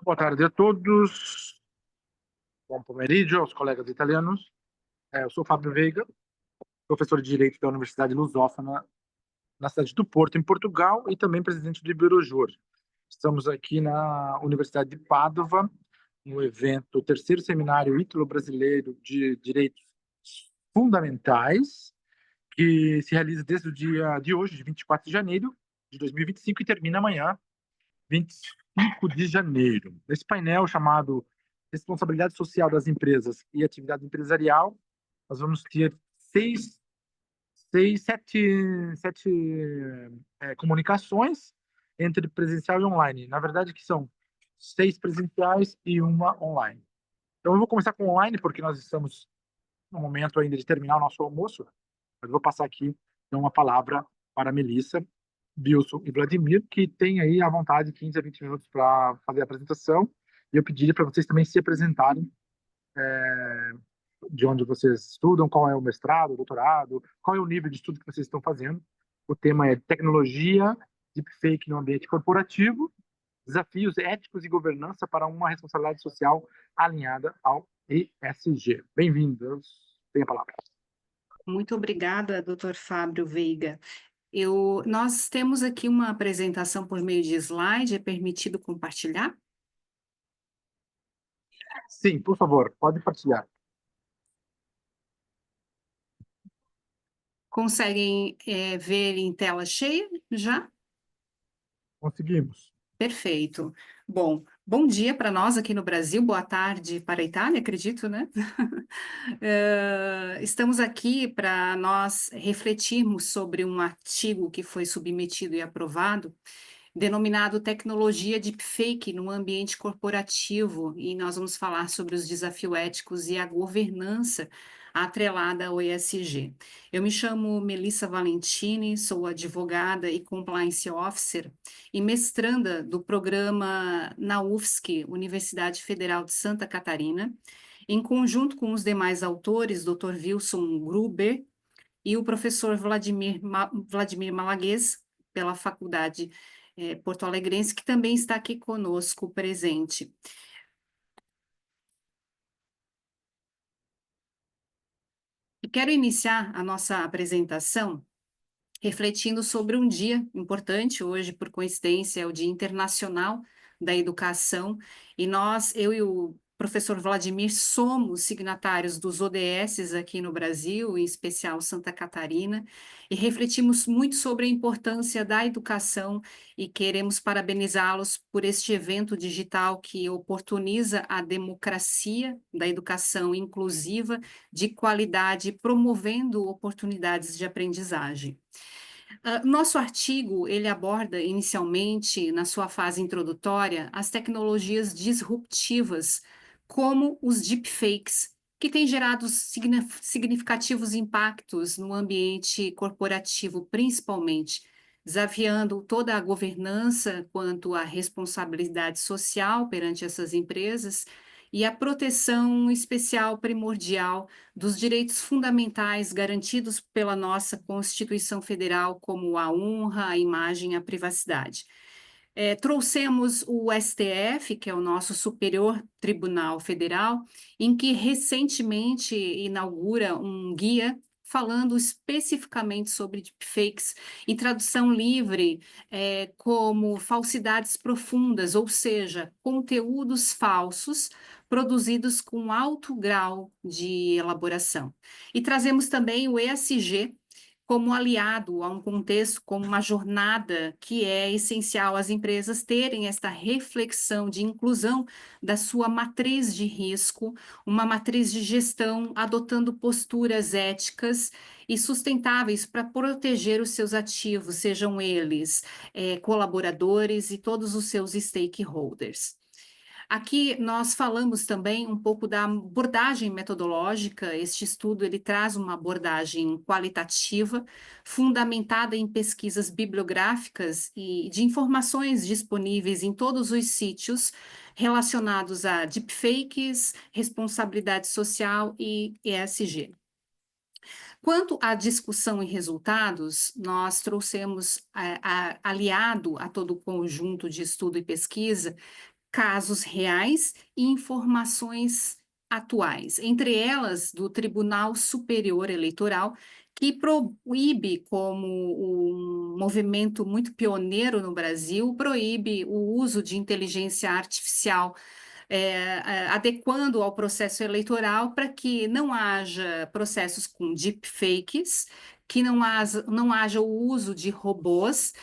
Boa tarde a todos. Buon pomeriggio aos colegas italianos. Eu sou Fábio Veiga, professor de Direito da Universidade Lusófona, na cidade do Porto, em Portugal, e também presidente do Iberojur. Estamos aqui na Universidade de Pádua, no evento, o terceiro seminário ítalo-brasileiro de Direitos Fundamentais, que se realiza desde o dia de hoje, de 24 de janeiro de 2025, e termina amanhã, 25 de janeiro. Nesse painel chamado Responsabilidade Social das Empresas e Atividade Empresarial, nós vamos ter sete comunicações entre presencial e online. Na verdade, que são 6 presenciais e uma online. Então, eu vou começar com online, porque nós estamos no momento ainda de terminar o nosso almoço. Mas vou passar aqui, então, a palavra para a Melissa, Wilson e Vladimir, que tem aí à vontade 15 a 20 minutos para fazer a apresentação. E eu pediria para vocês também se apresentarem, de onde vocês estudam, qual é o mestrado, o doutorado, qual é o nível de estudo que vocês estão fazendo. O tema é tecnologia, deepfake no ambiente corporativo, desafios éticos e governança para uma responsabilidade social alinhada ao ESG. Bem-vindos. Tem a palavra. Muito obrigada, Dr. Fábio Veiga. Nós temos aqui uma apresentação por meio de slide, é permitido compartilhar? Sim, por favor, pode partilhar. Conseguem ver em tela cheia já? Conseguimos. Perfeito. Bom dia para nós aqui no Brasil, boa tarde para a Itália, acredito, né? Estamos aqui para nós refletirmos sobre um artigo que foi submetido e aprovado, denominado Tecnologia Deepfake no Ambiente Corporativo, e nós vamos falar sobre os desafios éticos e a governança atrelada ao ESG. Eu me chamo Melissa Valentini, sou advogada e compliance officer e mestranda do programa na UFSC, Universidade Federal de Santa Catarina, em conjunto com os demais autores, Dr. Wilson Gruber e o professor Vladimir Malaguês, pela Faculdade Porto Alegrense, que também está aqui conosco presente. E quero iniciar a nossa apresentação refletindo sobre um dia importante, hoje, por coincidência, é o Dia Internacional da Educação, e eu e o professor Vladimir somos signatários dos ODS aqui no Brasil, em especial Santa Catarina, e refletimos muito sobre a importância da educação e queremos parabenizá-los por este evento digital que oportuniza a democracia da educação inclusiva, de qualidade, promovendo oportunidades de aprendizagem. Nosso artigo, ele aborda inicialmente, na sua fase introdutória, as tecnologias disruptivas, como os deepfakes, que têm gerado significativos impactos no ambiente corporativo, principalmente, desafiando toda a governança quanto à responsabilidade social perante essas empresas e a proteção especial primordial dos direitos fundamentais garantidos pela nossa Constituição Federal, como a honra, a imagem e a privacidade. Trouxemos o STF, que é o nosso Superior Tribunal Federal, em que recentemente inaugura um guia falando especificamente sobre deepfakes, em tradução livre, como falsidades profundas, ou seja, conteúdos falsos produzidos com alto grau de elaboração. E trazemos também o ESG como aliado a um contexto, como uma jornada que é essencial às empresas terem esta reflexão de inclusão da sua matriz de risco, uma matriz de gestão adotando posturas éticas e sustentáveis para proteger os seus ativos, sejam eles colaboradores e todos os seus stakeholders. Aqui nós falamos também um pouco da abordagem metodológica. Este estudo ele traz uma abordagem qualitativa, fundamentada em pesquisas bibliográficas e de informações disponíveis em todos os sítios relacionados a deepfakes, responsabilidade social e ESG. Quanto à discussão e resultados, nós trouxemos, aliado a todo o conjunto de estudo e pesquisa, casos reais e informações atuais, entre elas do Tribunal Superior Eleitoral, que proíbe, como um movimento muito pioneiro no Brasil, proíbe o uso de inteligência artificial adequando ao processo eleitoral para que não haja processos com deepfakes, que não haja o uso de robôs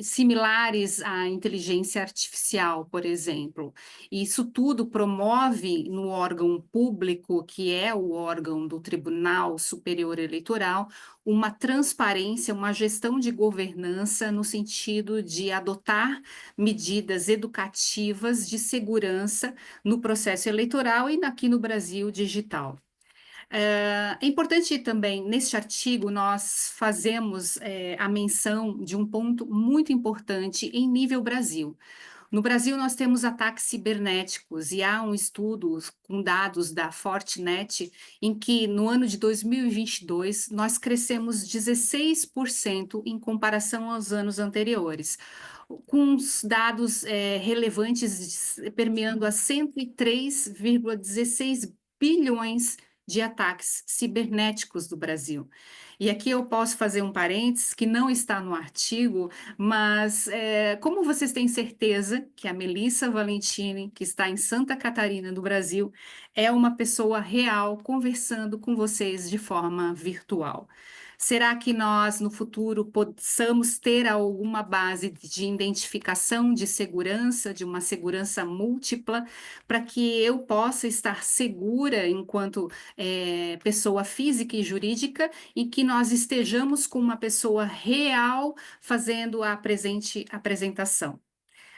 similares à inteligência artificial, por exemplo. Isso tudo promove no órgão público, que é o órgão do Tribunal Superior Eleitoral, uma transparência, uma gestão de governança no sentido de adotar medidas educativas de segurança no processo eleitoral e aqui no Brasil digital. É importante também, neste artigo, nós fazemos a menção de um ponto muito importante em nível Brasil. No Brasil, nós temos ataques cibernéticos e há um estudo com dados da Fortinet em que, no ano de 2022, nós crescemos 16% em comparação aos anos anteriores, com os dados relevantes permeando a 103,16 bilhões de ataques cibernéticos do Brasil. E aqui eu posso fazer um parênteses que não está no artigo, mas como vocês têm certeza que a Melissa Valentini, que está em Santa Catarina, no Brasil, é uma pessoa real conversando com vocês de forma virtual? Será que nós, no futuro, possamos ter alguma base de identificação de segurança, de uma segurança múltipla, para que eu possa estar segura enquanto pessoa física e jurídica e que nós estejamos com uma pessoa real fazendo a presente apresentação?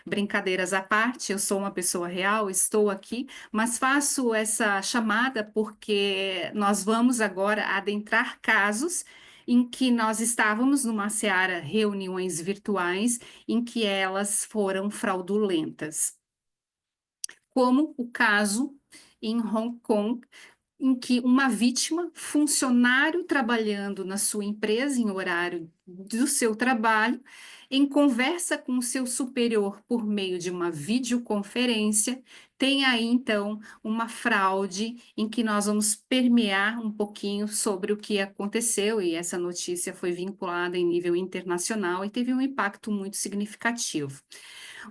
Brincadeiras à parte, eu sou uma pessoa real, estou aqui, mas faço essa chamada porque nós vamos agora adentrar casos em que nós estávamos numa seara reuniões virtuais em que elas foram fraudulentas, como o caso em Hong Kong, em que uma vítima, funcionário trabalhando na sua empresa em horário do seu trabalho, em conversa com o seu superior por meio de uma videoconferência, tem aí então uma fraude em que nós vamos permear um pouquinho sobre o que aconteceu, e essa notícia foi vinculada em nível internacional e teve um impacto muito significativo.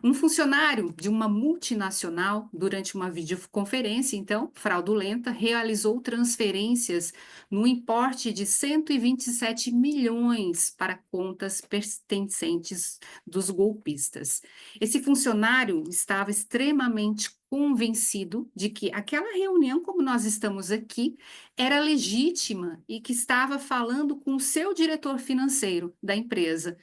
Um funcionário de uma multinacional, durante uma videoconferência, então, fraudulenta, realizou transferências no importe de 127 milhões para contas pertencentes dos golpistas. Esse funcionário estava extremamente convencido de que aquela reunião, como nós estamos aqui, era legítima e que estava falando com o seu diretor financeiro da empresa,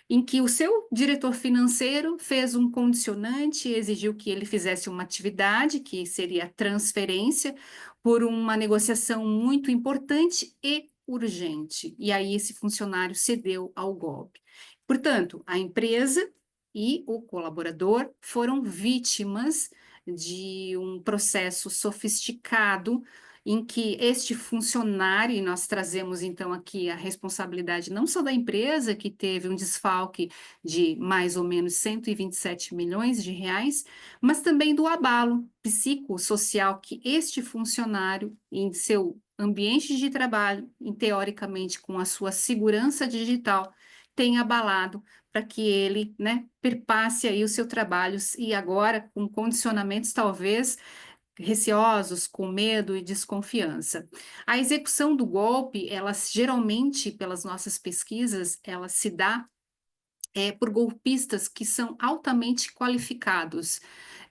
em que o seu diretor financeiro fez um condicionante, exigiu que ele fizesse uma atividade, que seria transferência, por uma negociação muito importante e urgente. E aí esse funcionário cedeu ao golpe. Portanto, a empresa e o colaborador foram vítimas de um processo sofisticado em que este funcionário, e nós trazemos então aqui a responsabilidade não só da empresa, que teve um desfalque de mais ou menos 127 milhões de reais, mas também do abalo psicossocial que este funcionário, em seu ambiente de trabalho, teoricamente com a sua segurança digital, tem abalado para que ele, né, perpasse aí o seu trabalho e agora com condicionamentos talvez receosos, com medo e desconfiança. A execução do golpe, ela geralmente, pelas nossas pesquisas, ela se dá por golpistas que são altamente qualificados.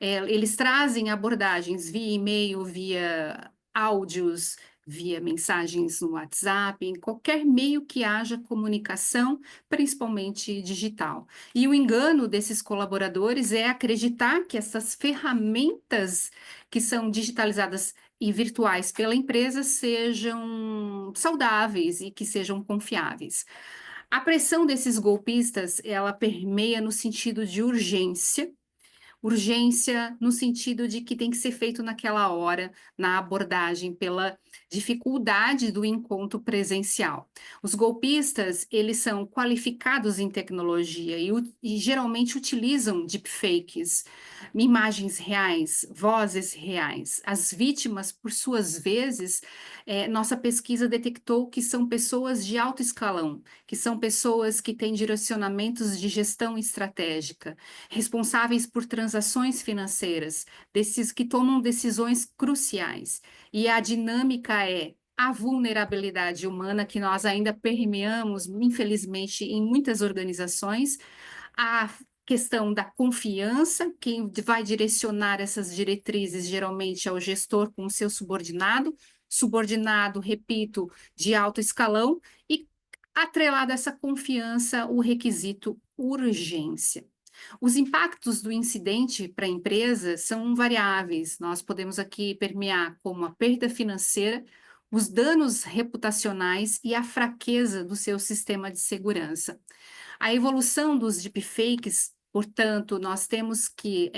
Eles trazem abordagens via e-mail, via áudios, via mensagens no WhatsApp, em qualquer meio que haja comunicação, principalmente digital. E o engano desses colaboradores é acreditar que essas ferramentas que são digitalizadas e virtuais pela empresa sejam saudáveis e que sejam confiáveis. A pressão desses golpistas, ela permeia no sentido de urgência, urgência no sentido de que tem que ser feito naquela hora, na abordagem, pela dificuldade do encontro presencial. Os golpistas, eles são qualificados em tecnologia e geralmente utilizam deepfakes, imagens reais, vozes reais. As vítimas, por suas vezes, nossa pesquisa detectou que são pessoas de alto escalão, que são pessoas que têm direcionamentos de gestão estratégica, responsáveis por transações financeiras, que tomam decisões cruciais. E a dinâmica é a vulnerabilidade humana que nós ainda permeamos, infelizmente, em muitas organizações, a questão da confiança, quem vai direcionar essas diretrizes geralmente é o gestor com o seu subordinado, repito, de alto escalão, e atrelado a essa confiança, o requisito urgência. Os impactos do incidente para a empresa são variáveis. Nós podemos aqui permear como a perda financeira, os danos reputacionais e a fraqueza do seu sistema de segurança. A evolução dos deepfakes, portanto, nós temos que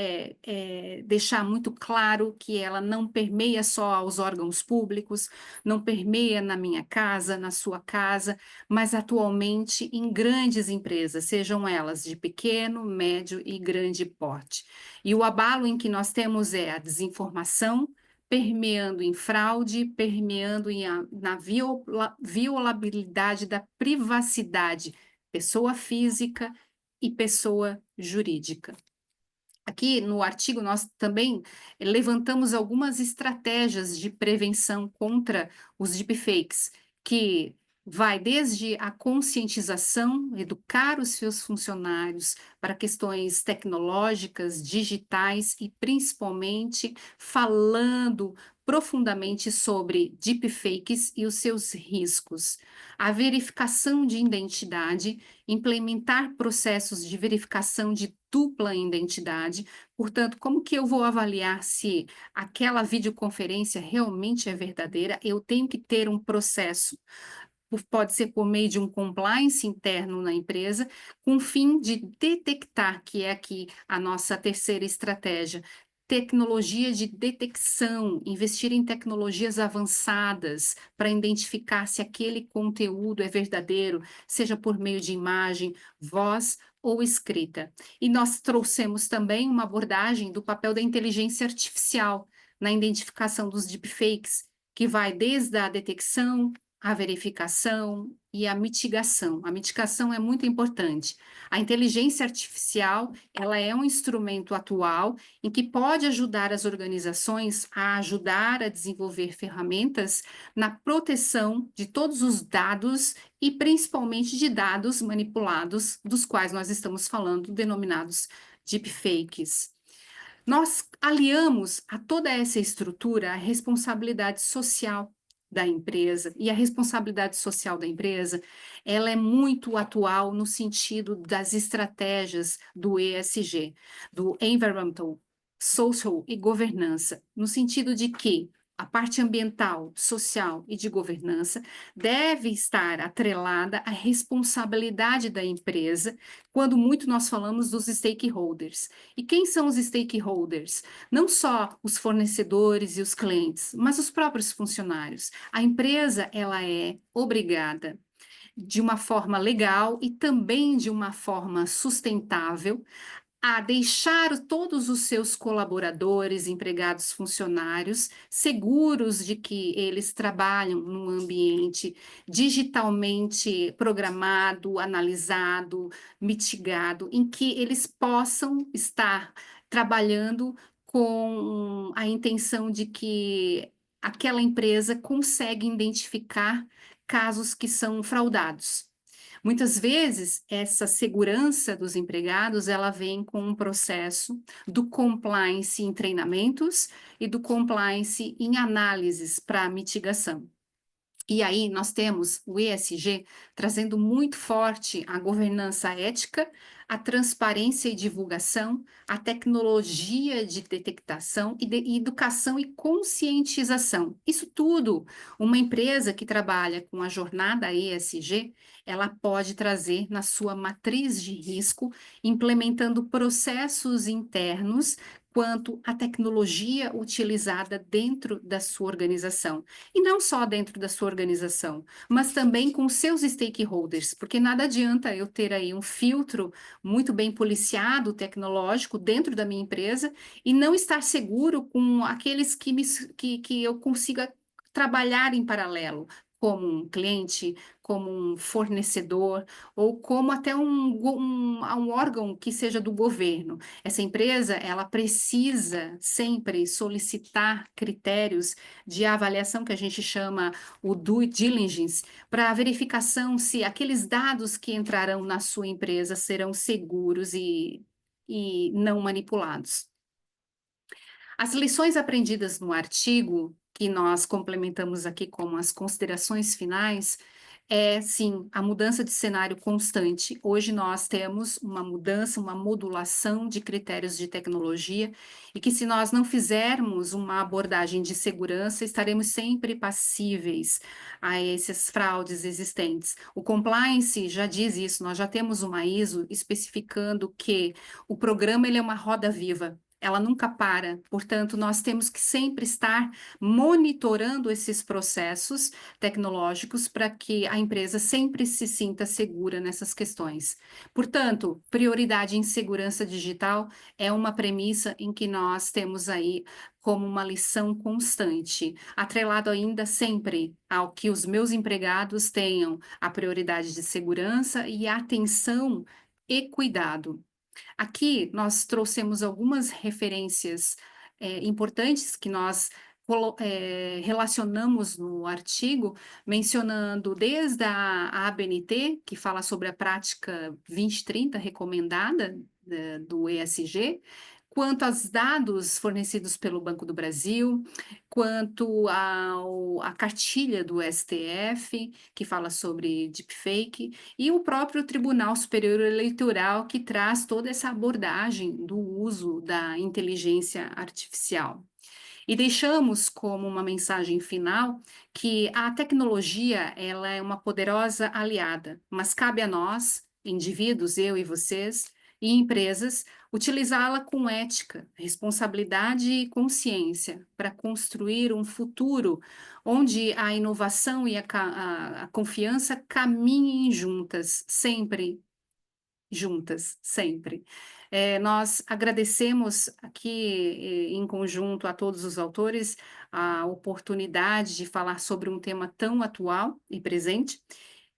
deixar muito claro que ela não permeia só aos órgãos públicos, não permeia na minha casa, na sua casa, mas atualmente em grandes empresas, sejam elas de pequeno, médio e grande porte. E o abalo em que nós temos é a desinformação, permeando em fraude, permeando na violabilidade da privacidade, pessoa física e pessoa jurídica. Aqui no artigo nós também levantamos algumas estratégias de prevenção contra os deepfakes, que vai desde a conscientização, educar os seus funcionários para questões tecnológicas, digitais e principalmente falando profundamente sobre deepfakes e os seus riscos. A verificação de identidade, implementar processos de verificação de dupla identidade. Portanto, como que eu vou avaliar se aquela videoconferência realmente é verdadeira? Eu tenho que ter um processo, pode ser por meio de um compliance interno na empresa, com o fim de detectar, que é aqui a nossa terceira estratégia, tecnologia de detecção, investir em tecnologias avançadas para identificar se aquele conteúdo é verdadeiro, seja por meio de imagem, voz ou escrita. E nós trouxemos também uma abordagem do papel da inteligência artificial na identificação dos deepfakes, que vai desde a detecção, a verificação e a mitigação. A mitigação é muito importante. A inteligência artificial, ela é um instrumento atual em que pode ajudar as organizações a ajudar a desenvolver ferramentas na proteção de todos os dados e principalmente de dados manipulados, dos quais nós estamos falando, denominados deepfakes. Nós aliamos a toda essa estrutura a responsabilidade social da empresa, e a responsabilidade social da empresa, ela é muito atual no sentido das estratégias do ESG, do Environmental, Social e Governança, no sentido de que a parte ambiental, social e de governança deve estar atrelada à responsabilidade da empresa, quando muito nós falamos dos stakeholders. E quem são os stakeholders? Não só os fornecedores e os clientes, mas os próprios funcionários. A empresa, ela é obrigada, de uma forma legal e também de uma forma sustentável, a deixar todos os seus colaboradores, empregados, funcionários seguros de que eles trabalham num ambiente digitalmente programado, analisado, mitigado, em que eles possam estar trabalhando com a intenção de que aquela empresa consegue identificar casos que são fraudados. Muitas vezes, essa segurança dos empregados, ela vem com um processo do compliance em treinamentos e do compliance em análises para mitigação. E aí nós temos o ESG trazendo muito forte a governança ética, a transparência e divulgação, a tecnologia de detectação e educação e conscientização. Isso tudo, uma empresa que trabalha com a jornada ESG, ela pode trazer na sua matriz de risco, implementando processos internos quanto à tecnologia utilizada dentro da sua organização. E não só dentro da sua organização, mas também com seus stakeholders, porque nada adianta eu ter aí um filtro muito bem policiado, tecnológico, dentro da minha empresa e não estar seguro com aqueles que eu consiga trabalhar em paralelo, como um cliente, como um fornecedor, ou como até um órgão que seja do governo. Essa empresa, ela precisa sempre solicitar critérios de avaliação que a gente chama o due diligence, para a verificação se aqueles dados que entrarão na sua empresa serão seguros e não manipulados. As lições aprendidas no artigo, que nós complementamos aqui como as considerações finais, é, sim, a mudança de cenário constante. Hoje nós temos uma mudança, uma modulação de critérios de tecnologia, e que se nós não fizermos uma abordagem de segurança, estaremos sempre passíveis a essas fraudes existentes. O compliance já diz isso, nós já temos uma ISO especificando que o programa ele é uma roda viva. Ela nunca para, portanto, nós temos que sempre estar monitorando esses processos tecnológicos para que a empresa sempre se sinta segura nessas questões. Portanto, prioridade em segurança digital é uma premissa em que nós temos aí como uma lição constante, atrelado ainda sempre ao que os meus empregados tenham a prioridade de segurança e atenção e cuidado. Aqui nós trouxemos algumas referências importantes que nós relacionamos no artigo, mencionando desde a ABNT, que fala sobre a prática 2030 recomendada do ESG, quanto aos dados fornecidos pelo Banco do Brasil, quanto à cartilha do STF, que fala sobre deepfake, e o próprio Tribunal Superior Eleitoral, que traz toda essa abordagem do uso da inteligência artificial. E deixamos como uma mensagem final que a tecnologia ela é uma poderosa aliada, mas cabe a nós, indivíduos, eu e vocês, e empresas, utilizá-la com ética, responsabilidade e consciência para construir um futuro onde a inovação e a confiança caminhem juntas, sempre juntas, sempre. Nós agradecemos aqui, em conjunto, a todos os autores, a oportunidade de falar sobre um tema tão atual e presente,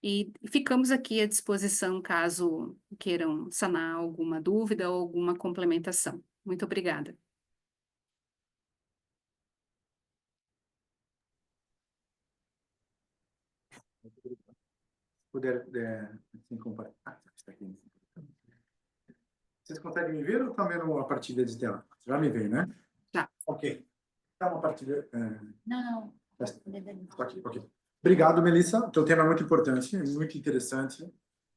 e ficamos aqui à disposição caso queiram sanar alguma dúvida ou alguma complementação. Muito obrigada. Puder, assim, compartilhar. Está aqui. Vocês conseguem me ver ou estão vendo a partilha de tela? Já me veem, né? Tá. Ok. Então, uma partilha... Não. Ok. Obrigado, Melissa. O teu tema é muito importante, muito interessante,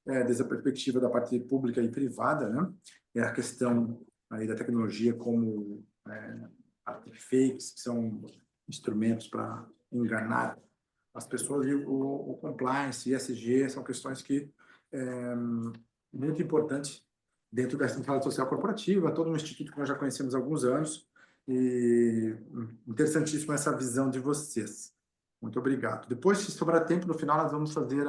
desde a perspectiva da parte pública e privada, né? É a questão aí da tecnologia como fakes, que são instrumentos para enganar as pessoas, e o compliance, ESG, são questões que muito importantes dentro da responsabilidade social corporativa, todo um instituto que nós já conhecemos há alguns anos, e interessantíssima essa visão de vocês. Muito obrigado. Depois, se sobrar tempo, no final nós vamos fazer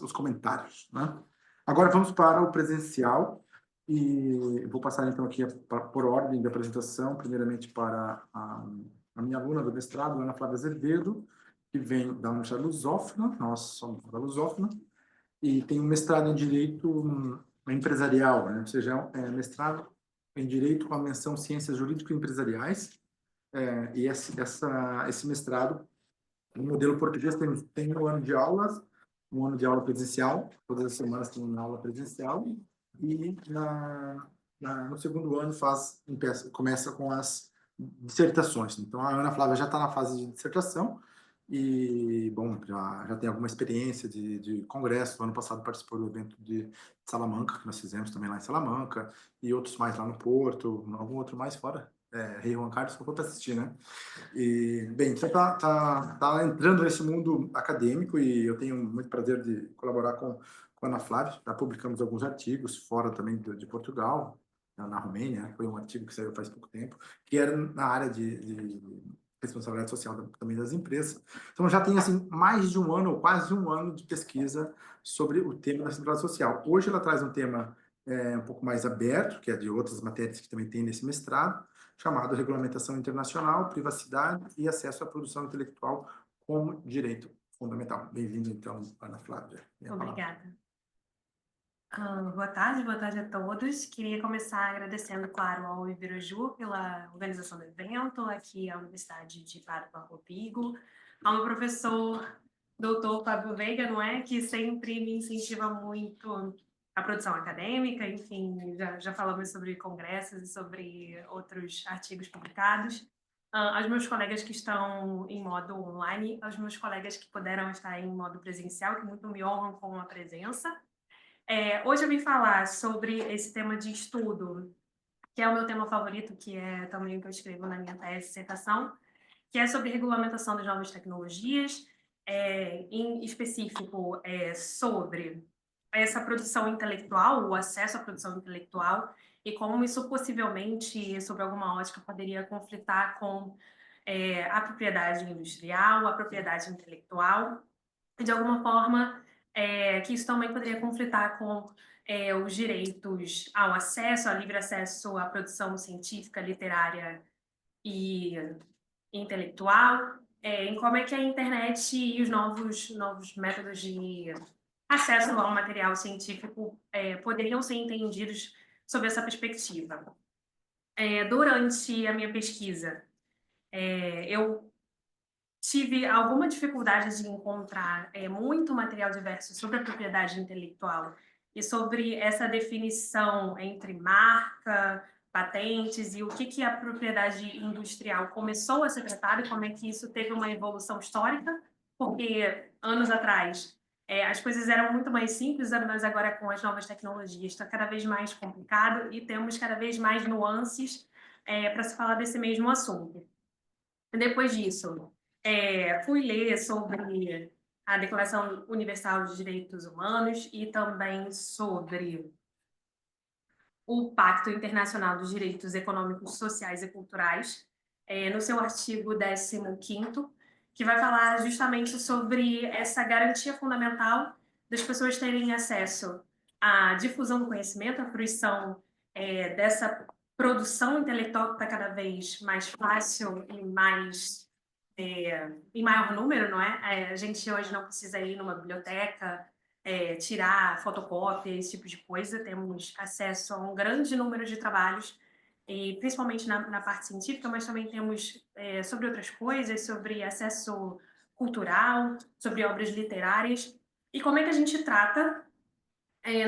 os comentários, né? Agora vamos para o presencial, e vou passar então aqui por ordem de apresentação, primeiramente para a minha aluna do mestrado, Ana Flávia Azevedo, que vem da Universidade Lusófona, nós somos da Lusófona, e tem um mestrado em Direito Empresarial, né? Ou seja, mestrado em Direito com a menção Ciências Jurídico-Empresariais, e esse mestrado, no modelo português, tem um ano de aulas, um ano de aula presencial, todas as semanas tem uma aula presencial, e no segundo ano começa com as dissertações. Então, a Ana Flávia já está na fase de dissertação, e, bom, já tem alguma experiência de congresso. No ano passado participou do evento de Salamanca, que nós fizemos também lá em Salamanca, e outros mais lá no Porto, algum outro mais fora. Rei Juan Carlos, só foi para assistir, né? E, bem, você tá entrando nesse mundo acadêmico e eu tenho muito prazer de colaborar com a Ana Flávia. Já publicamos alguns artigos fora também de Portugal, na Romênia. Foi um artigo que saiu faz pouco tempo, que era na área de responsabilidade social também das empresas. Então, já tem assim, mais de um ano, ou quase um ano de pesquisa sobre o tema da responsabilidade social. Hoje ela traz um tema um pouco mais aberto, que é de outras matérias que também tem nesse mestrado, chamado Regulamentação Internacional, Privacidade e Acesso à Produção Intelectual como Direito Fundamental. Bem-vindo, então, Ana Flávia. Obrigada. Boa tarde a todos. Queria começar agradecendo, claro, ao Iberaju pela organização do evento, aqui à Universidade de Padua Rodrigo, ao meu professor, doutor Fábio Veiga, não é? Que sempre me incentiva muito a produção acadêmica, enfim, já falamos sobre congressos e sobre outros artigos publicados. Aos meus colegas que estão em modo online, aos meus colegas que puderam estar em modo presencial, que muito me honram com a presença. Hoje eu vim falar sobre esse tema de estudo, que é o meu tema favorito, que é também o que eu escrevo na minha tese de dissertação, que é sobre regulamentação das novas tecnologias, em específico sobre essa produção intelectual, o acesso à produção intelectual, e como isso possivelmente, sob alguma ótica, poderia conflitar com a propriedade industrial, a propriedade intelectual, de alguma forma, que isso também poderia conflitar com os direitos ao acesso, ao livre acesso à produção científica, literária e intelectual, em como é que a internet e os novos métodos de acesso ao material científico poderiam ser entendidos sob essa perspectiva. Durante a minha pesquisa, eu tive alguma dificuldade de encontrar muito material diverso sobre a propriedade intelectual e sobre essa definição entre marca, patentes e o que a propriedade industrial começou a ser tratada e como é que isso teve uma evolução histórica, porque anos atrás as coisas eram muito mais simples, mas agora com as novas tecnologias está cada vez mais complicado e temos cada vez mais nuances para se falar desse mesmo assunto. Depois disso, fui ler sobre a Declaração Universal de Direitos Humanos e também sobre o Pacto Internacional dos Direitos Econômicos, Sociais e Culturais, no seu artigo 15º, que vai falar justamente sobre essa garantia fundamental das pessoas terem acesso à difusão do conhecimento, à fruição dessa produção intelectual que está cada vez mais fácil e mais em maior número, não é? A gente hoje não precisa ir numa biblioteca, tirar fotocópia, esse tipo de coisa. Temos acesso a um grande número de trabalhos, e principalmente na parte científica, mas também temos sobre outras coisas, sobre acesso cultural, sobre obras literárias. E como é que a gente trata,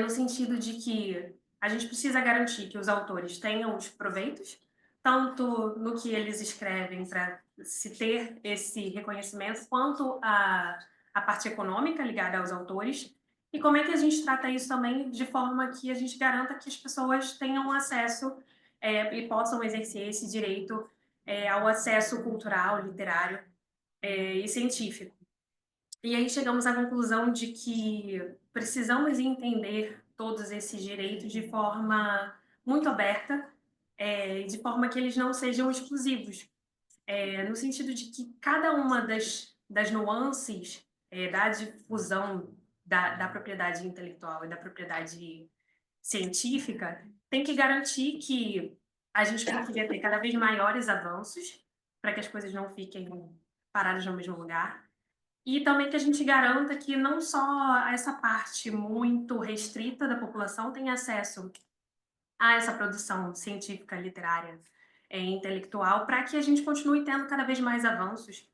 no sentido de que a gente precisa garantir que os autores tenham os proveitos, tanto no que eles escrevem para se ter esse reconhecimento, quanto a parte econômica ligada aos autores, e como é que a gente trata isso também de forma que a gente garanta que as pessoas tenham acesso e possam exercer esse direito ao acesso cultural, literário e científico. E aí chegamos à conclusão de que precisamos entender todos esses direitos de forma muito aberta, de forma que eles não sejam exclusivos, no sentido de que cada uma das nuances da difusão da propriedade intelectual e da propriedade científica tem que garantir que a gente consiga ter cada vez maiores avanços para que as coisas não fiquem paradas no mesmo lugar. E também que a gente garanta que não só essa parte muito restrita da população tem acesso a essa produção científica, literária e intelectual, para que a gente continue tendo cada vez mais avanços,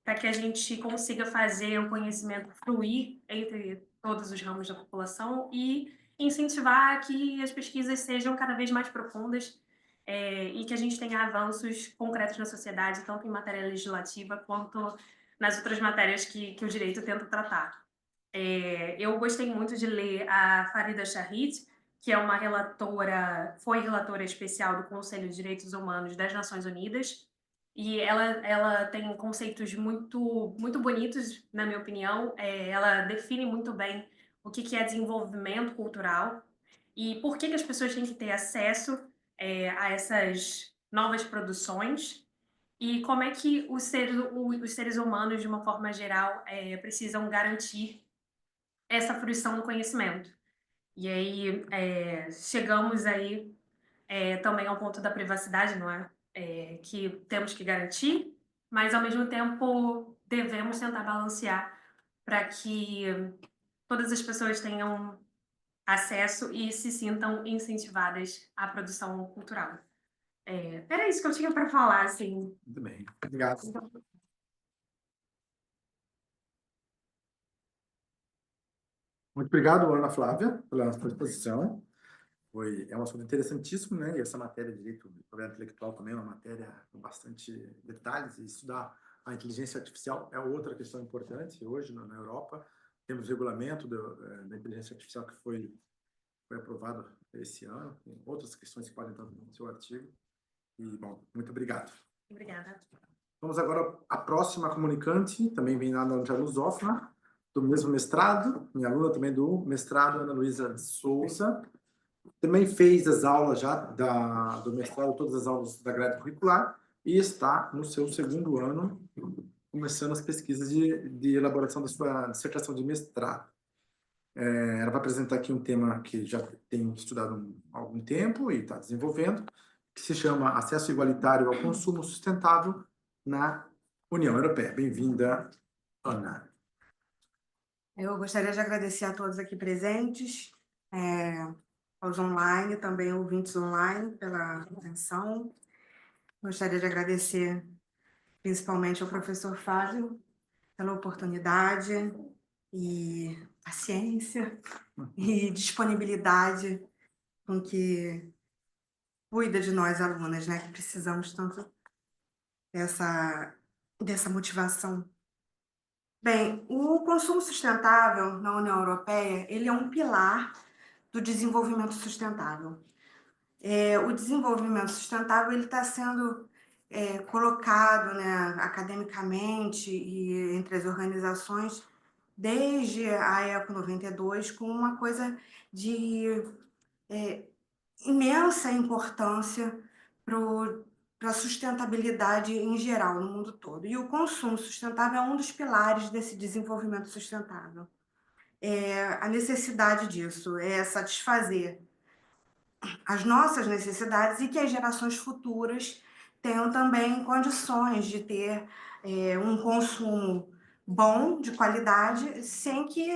para que a gente consiga fazer o conhecimento fluir entre todos os ramos da população e incentivar que as pesquisas sejam cada vez mais profundas e que a gente tenha avanços concretos na sociedade, tanto em matéria legislativa quanto nas outras matérias que o direito tenta tratar. Eu gostei muito de ler a Farida Shahid, que é uma relatora, foi relatora especial do Conselho de Direitos Humanos das Nações Unidas, e ela tem conceitos muito, muito bonitos, na minha opinião. Ela define muito bem o que é desenvolvimento cultural e por que as pessoas têm que ter acesso a essas novas produções e como é que os seres humanos, de uma forma geral, precisam garantir essa fruição do conhecimento. E aí chegamos aí também ao ponto da privacidade, não é? Que temos que garantir, mas ao mesmo tempo devemos tentar balancear para que todas as pessoas tenham acesso e se sintam incentivadas à produção cultural. Era isso que eu tinha para falar, assim. Muito bem, obrigado. Muito obrigado, Ana Flávia, pela sua exposição. É um assunto interessantíssimo, né? E essa matéria de direito de propriedade intelectual também é uma matéria com bastante detalhes. E estudar a inteligência artificial é outra questão importante. Hoje, na Europa, temos regulamento da inteligência artificial que foi aprovado esse ano. Tem outras questões que podem estar no seu artigo. E, bom, muito obrigado. Obrigada. Vamos agora à próxima comunicante, também vem lá da Lusófona, do mesmo mestrado, minha aluna também do mestrado, Ana Luísa de Souza. Também fez as aulas já do mestrado, todas as aulas da grade curricular, e está no seu segundo ano, começando as pesquisas de elaboração da sua dissertação de mestrado. Ela vai apresentar aqui um tema que já tem estudado há algum tempo e está desenvolvendo, que se chama Acesso Igualitário ao Consumo Sustentável na União Europeia. Bem-vinda, Ana. Eu gostaria de agradecer a todos aqui presentes, aos online, também ouvintes online, pela atenção. Gostaria de agradecer principalmente ao professor Fábio pela oportunidade e paciência e disponibilidade com que cuida de nós alunas, né, que precisamos tanto dessa motivação. Bem, o consumo sustentável na União Europeia, ele é um pilar do desenvolvimento sustentável. O desenvolvimento sustentável ele está sendo colocado, né, academicamente e entre as organizações desde a ECO 92 como uma coisa de imensa importância para a sustentabilidade em geral no mundo todo. E o consumo sustentável é um dos pilares desse desenvolvimento sustentável. A necessidade disso é satisfazer as nossas necessidades e que as gerações futuras tenham também condições de ter um consumo bom, de qualidade, sem que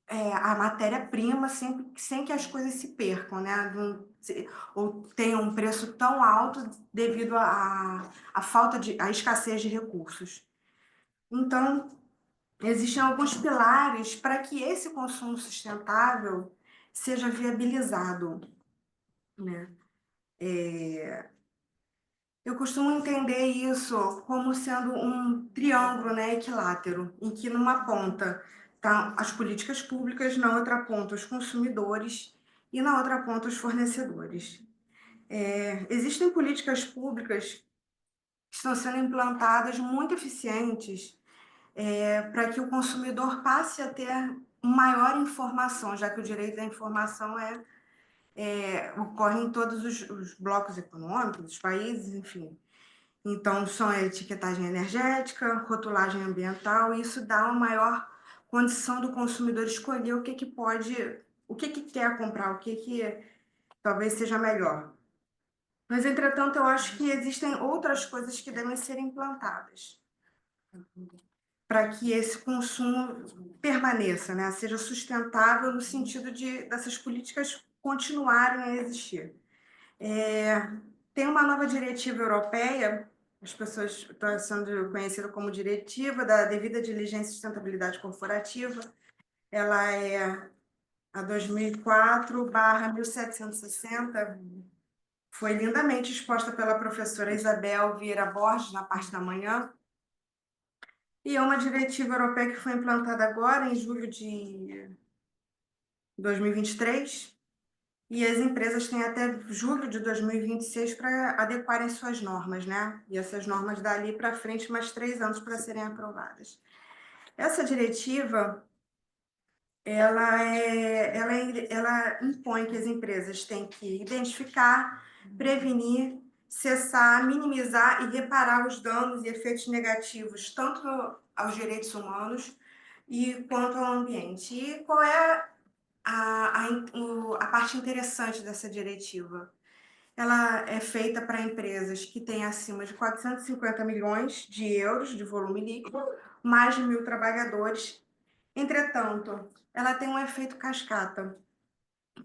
a matéria-prima, sem que as coisas se percam, né? Ou tenham um preço tão alto devido à escassez de recursos. Então, existem alguns pilares para que esse consumo sustentável seja viabilizado, né? Eu costumo entender isso como sendo um triângulo, né, equilátero, em que numa ponta estão as políticas públicas, na outra ponta os consumidores e na outra ponta os fornecedores. Existem políticas públicas que estão sendo implantadas muito eficientes para que o consumidor passe a ter maior informação, já que o direito da informação ocorre em todos os blocos econômicos, os países, enfim. Então, são a etiquetagem energética, rotulagem ambiental, e isso dá uma maior condição do consumidor escolher o que quer comprar, o que talvez seja melhor. Mas, entretanto, eu acho que existem outras coisas que devem ser implantadas para que esse consumo permaneça, né? Seja sustentável no sentido dessas políticas continuarem a existir. Tem uma nova diretiva europeia, as pessoas estão sendo conhecida como Diretiva da Devida Diligência e Sustentabilidade Corporativa. Ela é a 2004/1760, foi lindamente exposta pela professora Isabel Vieira Borges na parte da manhã. E é uma diretiva europeia que foi implantada agora, em julho de 2023, e as empresas têm até julho de 2026 para adequarem suas normas, né? E essas normas dali para frente, mais 3 anos para serem aprovadas. Essa diretiva, ela impõe que as empresas têm que identificar, prevenir, cessar, minimizar e reparar os danos e efeitos negativos, tanto aos direitos humanos quanto ao ambiente. E qual é a parte interessante dessa diretiva? Ela é feita para empresas que têm acima de 450 milhões de euros de volume líquido, mais de 1.000 trabalhadores. Entretanto, ela tem um efeito cascata.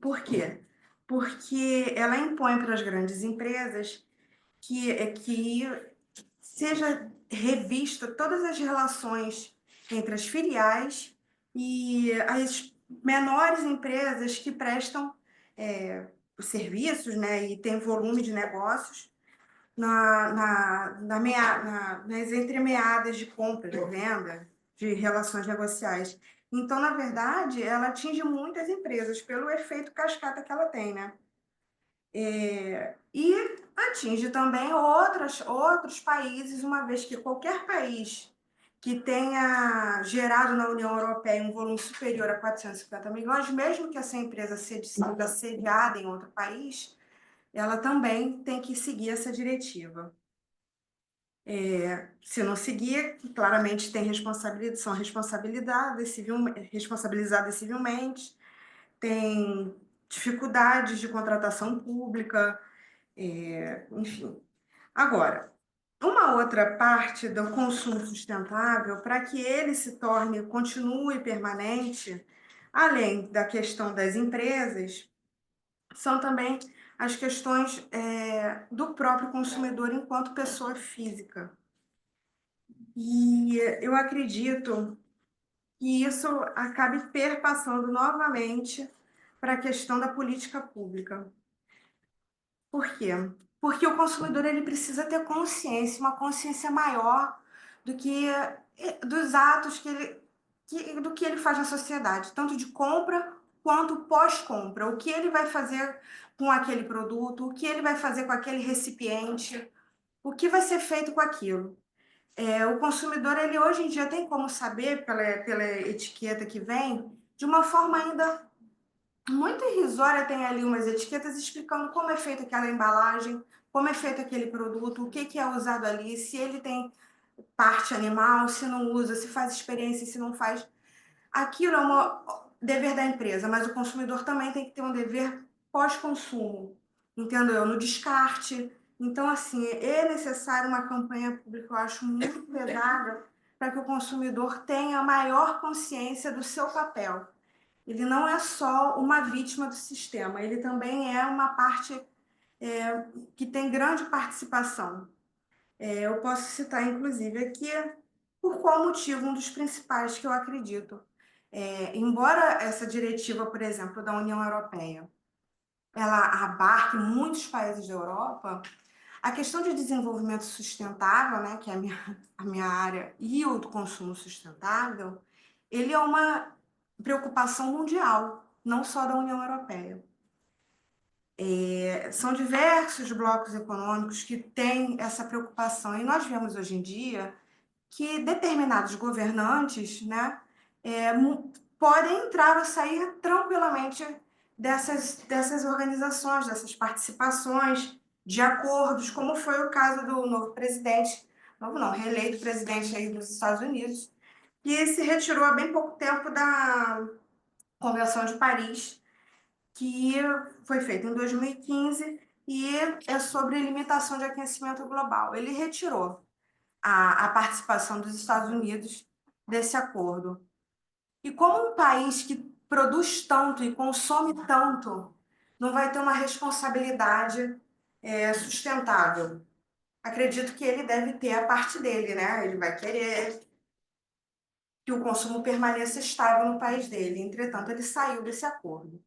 Por quê? Porque ela impõe para as grandes empresas que seja revista todas as relações entre as filiais e as menores empresas que prestam os serviços, né, e têm volume de negócios nas entremeadas de compra, de venda, de relações negociais. Então, na verdade, ela atinge muitas empresas pelo efeito cascata que ela tem, né? E atinge também outros países, uma vez que qualquer país que tenha gerado na União Europeia um volume superior a 450 milhões, mesmo que essa empresa seja sediada em outro país, ela também tem que seguir essa diretiva. Se não seguir, claramente são responsabilizadas civilmente, tem dificuldades de contratação pública, enfim. Agora, uma outra parte do consumo sustentável, para que ele continue permanente, além da questão das empresas, são também as questões do próprio consumidor enquanto pessoa física. E eu acredito que isso acabe perpassando novamente para a questão da política pública. Por quê? Porque o consumidor ele precisa ter consciência, uma consciência maior do que dos atos do que ele faz na sociedade, tanto de compra quanto pós-compra. O que ele vai fazer com aquele produto, o que ele vai fazer com aquele recipiente, o que vai ser feito com aquilo. O consumidor, ele hoje em dia tem como saber, pela etiqueta que vem, de uma forma ainda muito irrisória, tem ali umas etiquetas explicando como é feita aquela embalagem, como é feito aquele produto, o que é usado ali, se ele tem parte animal, se não usa, se faz experiência, se não faz. Aquilo é um dever da empresa, mas o consumidor também tem que ter um dever pós-consumo, entendeu? No descarte. Então, assim, é necessário uma campanha pública, eu acho, muito pesada para que o consumidor tenha maior consciência do seu papel. Ele não é só uma vítima do sistema, ele também é uma parte que tem grande participação. Eu posso citar, inclusive, aqui por qual motivo, um dos principais que eu acredito. Embora essa diretiva, por exemplo, da União Europeia, ela abarque muitos países da Europa, a questão de desenvolvimento sustentável, né, que é a minha área, e o do consumo sustentável, ele é uma preocupação mundial, não só da União Europeia. São diversos blocos econômicos que têm essa preocupação, e nós vemos hoje em dia que determinados governantes, né, podem entrar ou sair tranquilamente dessas organizações, dessas participações, de acordos, como foi o caso do novo presidente, novo não, reeleito presidente aí dos Estados Unidos, que se retirou há bem pouco tempo da Convenção de Paris, que foi feita em 2015 e é sobre limitação de aquecimento global. Ele retirou a participação dos Estados Unidos desse acordo. E como um país que produz tanto e consome tanto não vai ter uma responsabilidade sustentável? Acredito que ele deve ter a parte dele, né? Ele vai querer que o consumo permaneça estável no país dele. Entretanto, ele saiu desse acordo.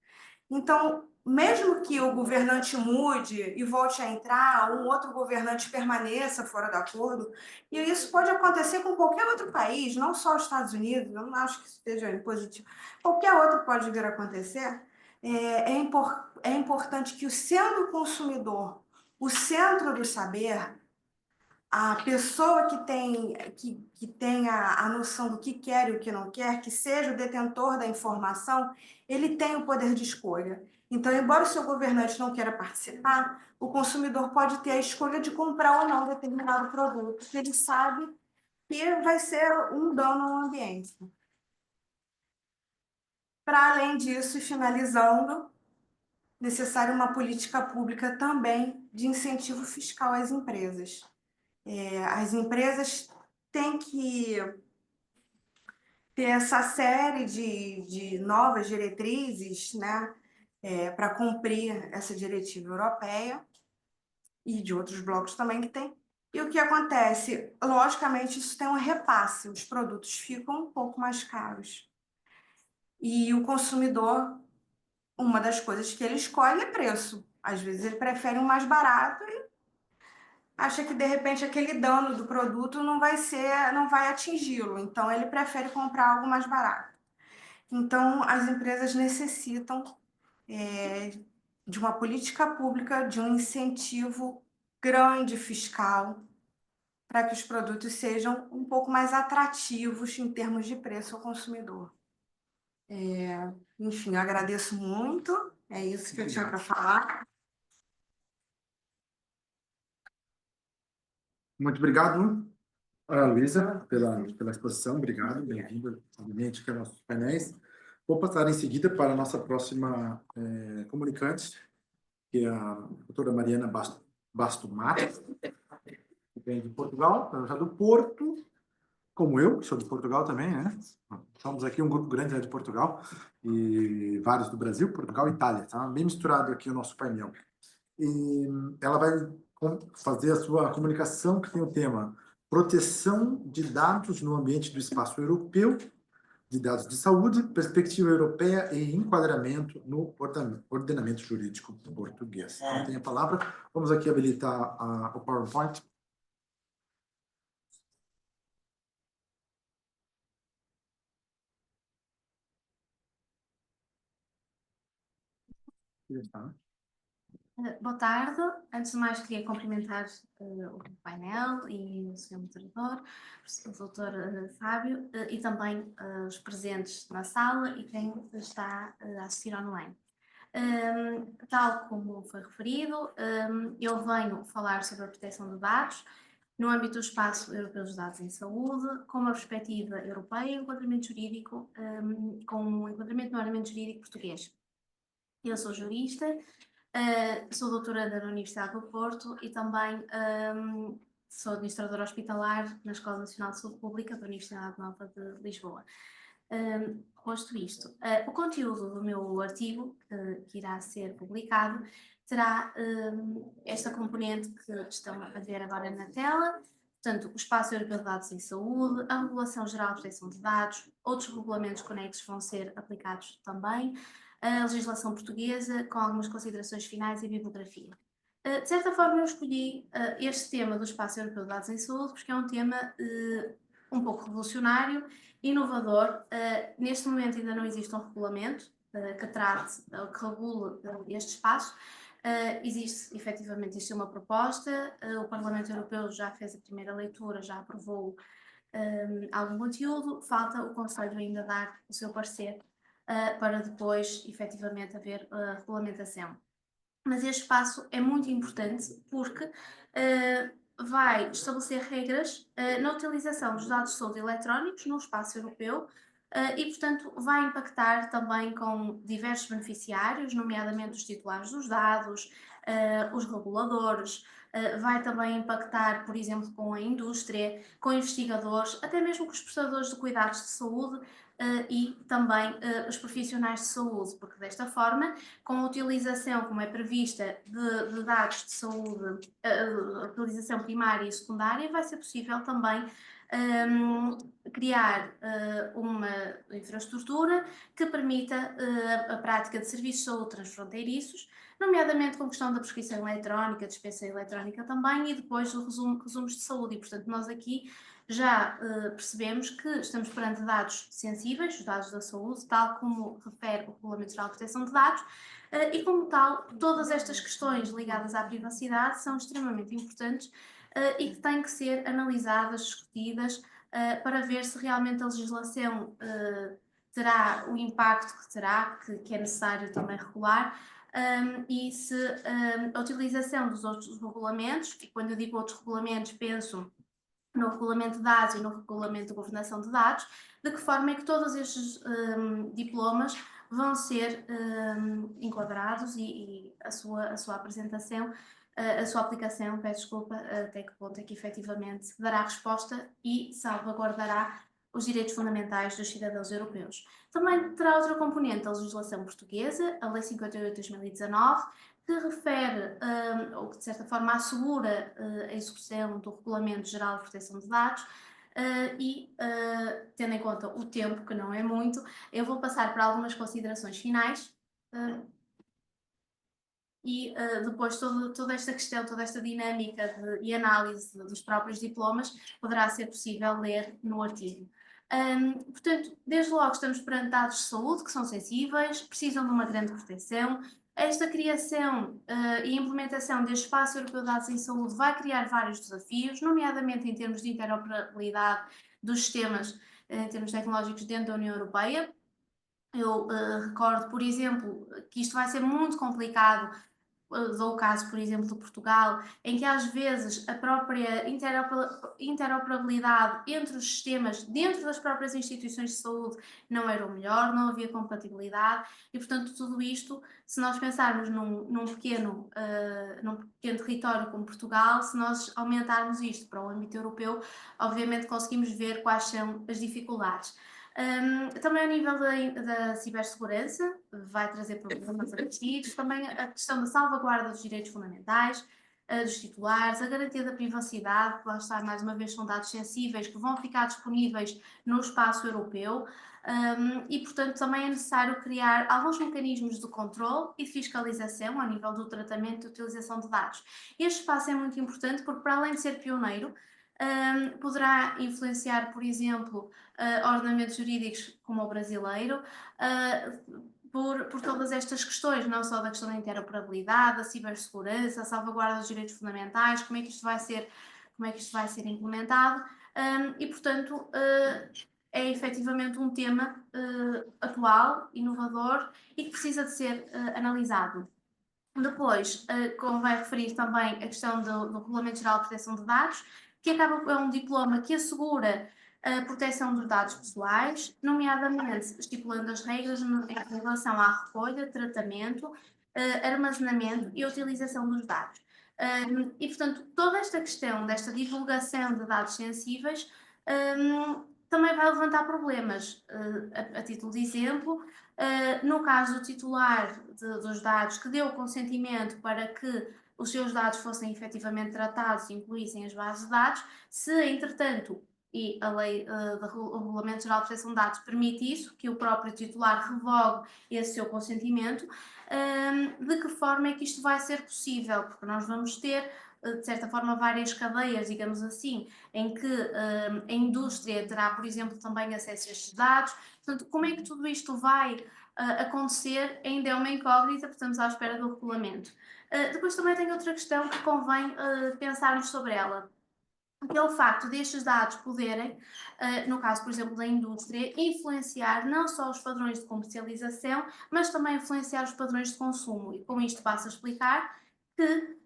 Então, mesmo que o governante mude e volte a entrar, um outro governante permaneça fora do acordo, e isso pode acontecer com qualquer outro país, não só os Estados Unidos, eu não acho que isso esteja positivo, qualquer outro pode vir a acontecer, é importante que, sendo o consumidor o centro do saber, a pessoa que tem a noção do que quer e o que não quer, que seja o detentor da informação, ele tem o poder de escolha. Então, embora o seu governante não queira participar, o consumidor pode ter a escolha de comprar ou não determinado produto, porque ele sabe que vai ser um dano ao ambiente. Para além disso, e finalizando, necessária uma política pública também de incentivo fiscal às empresas. As empresas têm que ter essa série de novas diretrizes, né, para cumprir essa diretiva europeia e de outros blocos também que tem. E o que acontece? Logicamente, isso tem um repasse, os produtos ficam um pouco mais caros. E o consumidor, uma das coisas que ele escolhe é preço. Às vezes ele prefere um mais barato e acha que de repente aquele dano do produto não vai atingi-lo, então ele prefere comprar algo mais barato. Então as empresas necessitam de uma política pública, de um incentivo grande fiscal para que os produtos sejam um pouco mais atrativos em termos de preço ao consumidor. Enfim, eu agradeço muito, é isso que eu tinha para falar. Muito obrigado, Luísa, pela exposição. Obrigado, bem-vinda, obviamente, aqui aos nossos painéis. Vou passar em seguida para a nossa próxima comunicante, que é a doutora Mariana Basto Matos, que vem de Portugal, já do Porto, como eu, que sou de Portugal também, né? Estamos aqui um grupo grande de Portugal e vários do Brasil, Portugal e Itália, tá? Bem misturado aqui o nosso painel. E ela vai fazer a sua comunicação, que tem o tema Proteção de Dados no Ambiente do Espaço Europeu, de Dados de Saúde, Perspectiva Europeia e Enquadramento no Ordenamento Jurídico Português. Então, tem a palavra. Vamos aqui habilitar o PowerPoint. Boa tarde. Antes de mais, queria cumprimentar o painel e o Sr. Moderador, o Dr. Fábio, e também os presentes na sala e quem está a assistir online. Tal como foi referido, eu venho falar sobre a proteção de dados no âmbito do Espaço Europeu dos Dados em Saúde, com uma perspectiva europeia e enquadramento jurídico, com um enquadramento no ordenamento jurídico português. Eu sou jurista. Sou doutoranda na Universidade do Porto e também sou administradora hospitalar na Escola Nacional de Saúde Pública da Universidade Nova de Lisboa. Posto isto, o conteúdo do meu artigo, que irá ser publicado, terá esta componente que estão a ver agora na tela, portanto, o Espaço Europeu de Dados em Saúde, a Regulação Geral de Proteção de Dados, outros regulamentos conexos vão ser aplicados também, a legislação portuguesa, com algumas considerações finais e bibliografia. De certa forma, eu escolhi este tema do Espaço Europeu de Dados em Saúde porque é um tema um pouco revolucionário, inovador. Neste momento ainda não existe um regulamento que trate, que regule este espaço. Existe uma proposta, o Parlamento Europeu já fez a primeira leitura, já aprovou algum conteúdo, falta o Conselho ainda dar o seu parecer para depois, efetivamente, haver regulamentação. Mas este passo é muito importante porque vai estabelecer regras na utilização dos dados de saúde eletrónicos no espaço europeu e, portanto, vai impactar também com diversos beneficiários, nomeadamente os titulares dos dados, os reguladores, vai também impactar, por exemplo, com a indústria, com investigadores, até mesmo com os prestadores de cuidados de saúde, e também os profissionais de saúde, porque desta forma, com a utilização, como é prevista, de dados de saúde, a utilização primária e secundária, vai ser possível também criar uma infraestrutura que permita a prática de serviços de saúde transfronteiriços, nomeadamente com a questão da prescrição eletrónica, dispensa eletrónica também, e depois o resumos de saúde. E, portanto, nós aqui já percebemos que estamos perante dados sensíveis, os dados da saúde, tal como refere o Regulamento Geral de Proteção de Dados, e como tal, todas estas questões ligadas à privacidade são extremamente importantes e que têm que ser analisadas, discutidas, para ver se realmente a legislação terá o impacto que terá, que é necessário também regular, e se a utilização dos outros regulamentos, e quando eu digo outros regulamentos penso no Regulamento de Dados e no Regulamento de Governação de Dados, de que forma é que todos estes diplomas vão ser enquadrados e a sua apresentação, a sua aplicação, peço desculpa, até que ponto é que efetivamente dará resposta e salvaguardará os direitos fundamentais dos cidadãos europeus. Também terá outra componente, a legislação portuguesa, a Lei 58 de 2019, que refere, ou que de certa forma assegura a execução do Regulamento Geral de Proteção de Dados, e tendo em conta o tempo, que não é muito, eu vou passar para algumas considerações finais, e depois toda esta questão, toda esta dinâmica e análise dos próprios diplomas poderá ser possível ler no artigo. Portanto, desde logo estamos perante dados de saúde que são sensíveis, precisam de uma grande proteção. Esta criação e implementação deste espaço europeu de dados em saúde vai criar vários desafios, nomeadamente em termos de interoperabilidade dos sistemas em termos tecnológicos dentro da União Europeia. Eu recordo, por exemplo, que isto vai ser muito complicado. Dou o caso, por exemplo, de Portugal, em que às vezes a própria interoperabilidade entre os sistemas dentro das próprias instituições de saúde não era o melhor, não havia compatibilidade e, portanto, tudo isto, se nós pensarmos num pequeno território como Portugal, se nós aumentarmos isto para o âmbito europeu, obviamente conseguimos ver quais são as dificuldades. Também ao nível da cibersegurança, vai trazer problemas acrescidos, também a questão da salvaguarda dos direitos fundamentais, dos titulares, a garantia da privacidade, que lá está, mais uma vez, são dados sensíveis que vão ficar disponíveis no espaço europeu, e, portanto, também é necessário criar alguns mecanismos de controle e de fiscalização ao nível do tratamento e utilização de dados. Este espaço é muito importante porque, para além de ser pioneiro, poderá influenciar, por exemplo, ordenamentos jurídicos como o brasileiro, por todas estas questões, não só da questão da interoperabilidade, da cibersegurança, a salvaguarda dos direitos fundamentais, como é que isto vai ser implementado, e, portanto, é efetivamente um tema atual, inovador e que precisa de ser analisado. Depois, convém referir também a questão do Regulamento Geral de Proteção de Dados, que é um diploma que assegura a proteção dos dados pessoais, nomeadamente estipulando as regras em relação à recolha, tratamento, armazenamento e utilização dos dados. E, portanto, toda esta questão desta divulgação de dados sensíveis também vai levantar problemas. A título de exemplo, no caso do titular dos dados que deu o consentimento para que os seus dados fossem efetivamente tratados e incluíssem as bases de dados, se, entretanto, e a lei do Regulamento Geral de Proteção de Dados permite isso, que o próprio titular revogue esse seu consentimento, de que forma é que isto vai ser possível? Porque nós vamos ter, de certa forma, várias cadeias, digamos assim, em que a indústria terá, por exemplo, também acesso a estes dados. Portanto, como é que tudo isto vai acontecer ainda é uma incógnita, porque estamos à espera do regulamento. Depois também tem outra questão que convém pensarmos sobre ela, que é o facto destes dados poderem, no caso, por exemplo, da indústria, influenciar não só os padrões de comercialização, mas também influenciar os padrões de consumo. E com isto passo a explicar que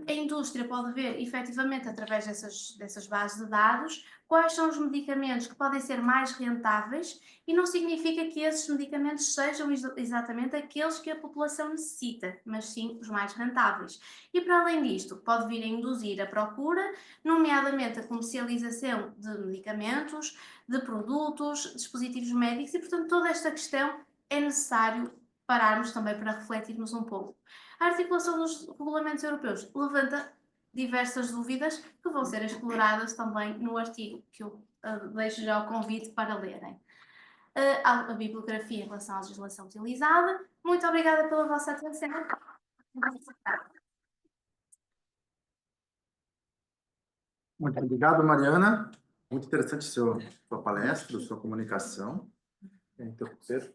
a indústria pode ver, efetivamente, através dessas bases de dados, quais são os medicamentos que podem ser mais rentáveis e não significa que esses medicamentos sejam exatamente aqueles que a população necessita, mas sim os mais rentáveis. E para além disto, pode vir a induzir a procura, nomeadamente a comercialização de medicamentos, de produtos, dispositivos médicos e, portanto, toda esta questão é necessário pararmos também para refletirmos um pouco. A articulação dos regulamentos europeus levanta diversas dúvidas que vão ser exploradas também no artigo, que eu deixo já o convite para lerem. A bibliografia em relação à legislação utilizada. Muito obrigada pela vossa atenção. Muito obrigado, Mariana. Muito interessante sua palestra, sua comunicação. Interromper.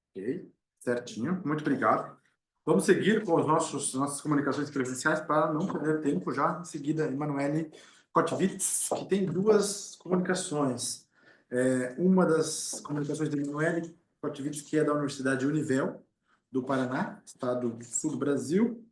Ok, certinho. Muito obrigado. Vamos seguir com nossas comunicações presenciais para não perder tempo já. Em seguida, Emanuele Kotvitz, que tem duas comunicações. Uma das comunicações de Emanuele Kotvitz, que é da Universidade Univel, do Paraná, estado do sul do Brasil.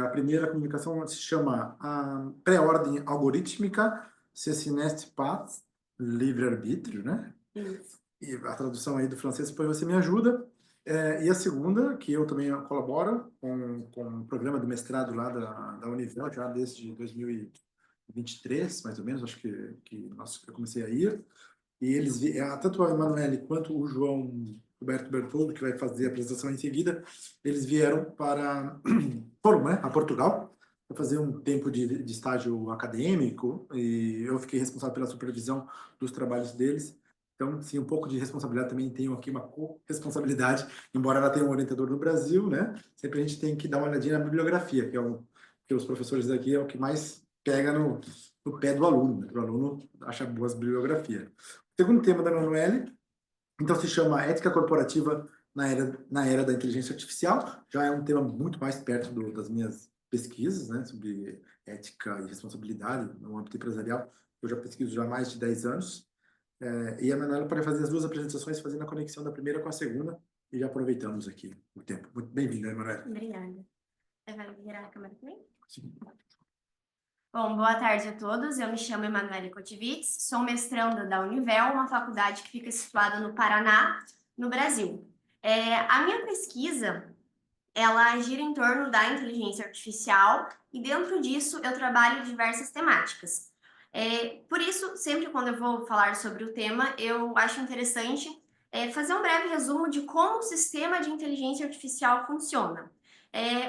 A primeira comunicação se chama a pré-ordem algorítmica, Cessinest Path, livre-arbítrio, né? Isso. E a tradução aí do francês, depois você me ajuda. E a segunda, que eu também colaboro com o programa do mestrado lá da Univel, já desde 2023, mais ou menos, acho que eu comecei a ir. E eles, tanto a Emanuele quanto o João Roberto Bertoldo, que vai fazer a apresentação em seguida, eles vieram para a Portugal, para fazer um tempo de estágio acadêmico, e eu fiquei responsável pela supervisão dos trabalhos deles. Então, sim, um pouco de responsabilidade também, tenho aqui uma co-responsabilidade, embora ela tenha um orientador no Brasil, né? Sempre a gente tem que dar uma olhadinha na bibliografia, que os professores daqui é o que mais pega no pé do aluno, né? O aluno acha boas bibliografias. O segundo tema da Emanuele, então, se chama Ética Corporativa na era da Inteligência Artificial. Já é um tema muito mais perto das minhas pesquisas, né, sobre ética e responsabilidade no âmbito empresarial. Eu já pesquiso já há mais de 10 anos. E a Emanuele pode fazer as duas apresentações, fazendo a conexão da primeira com a segunda, e já aproveitamos aqui o tempo. Muito bem-vinda, Emanuele. Obrigada. Vai virar a câmera também? Sim. Bom, boa tarde a todos. Eu me chamo Emanuele Kotvitz, sou mestranda da Univel, uma faculdade que fica situada no Paraná, no Brasil. A minha pesquisa, ela gira em torno da inteligência artificial e dentro disso eu trabalho diversas temáticas. Por isso, sempre quando eu vou falar sobre o tema, eu acho interessante fazer um breve resumo de como o sistema de inteligência artificial funciona.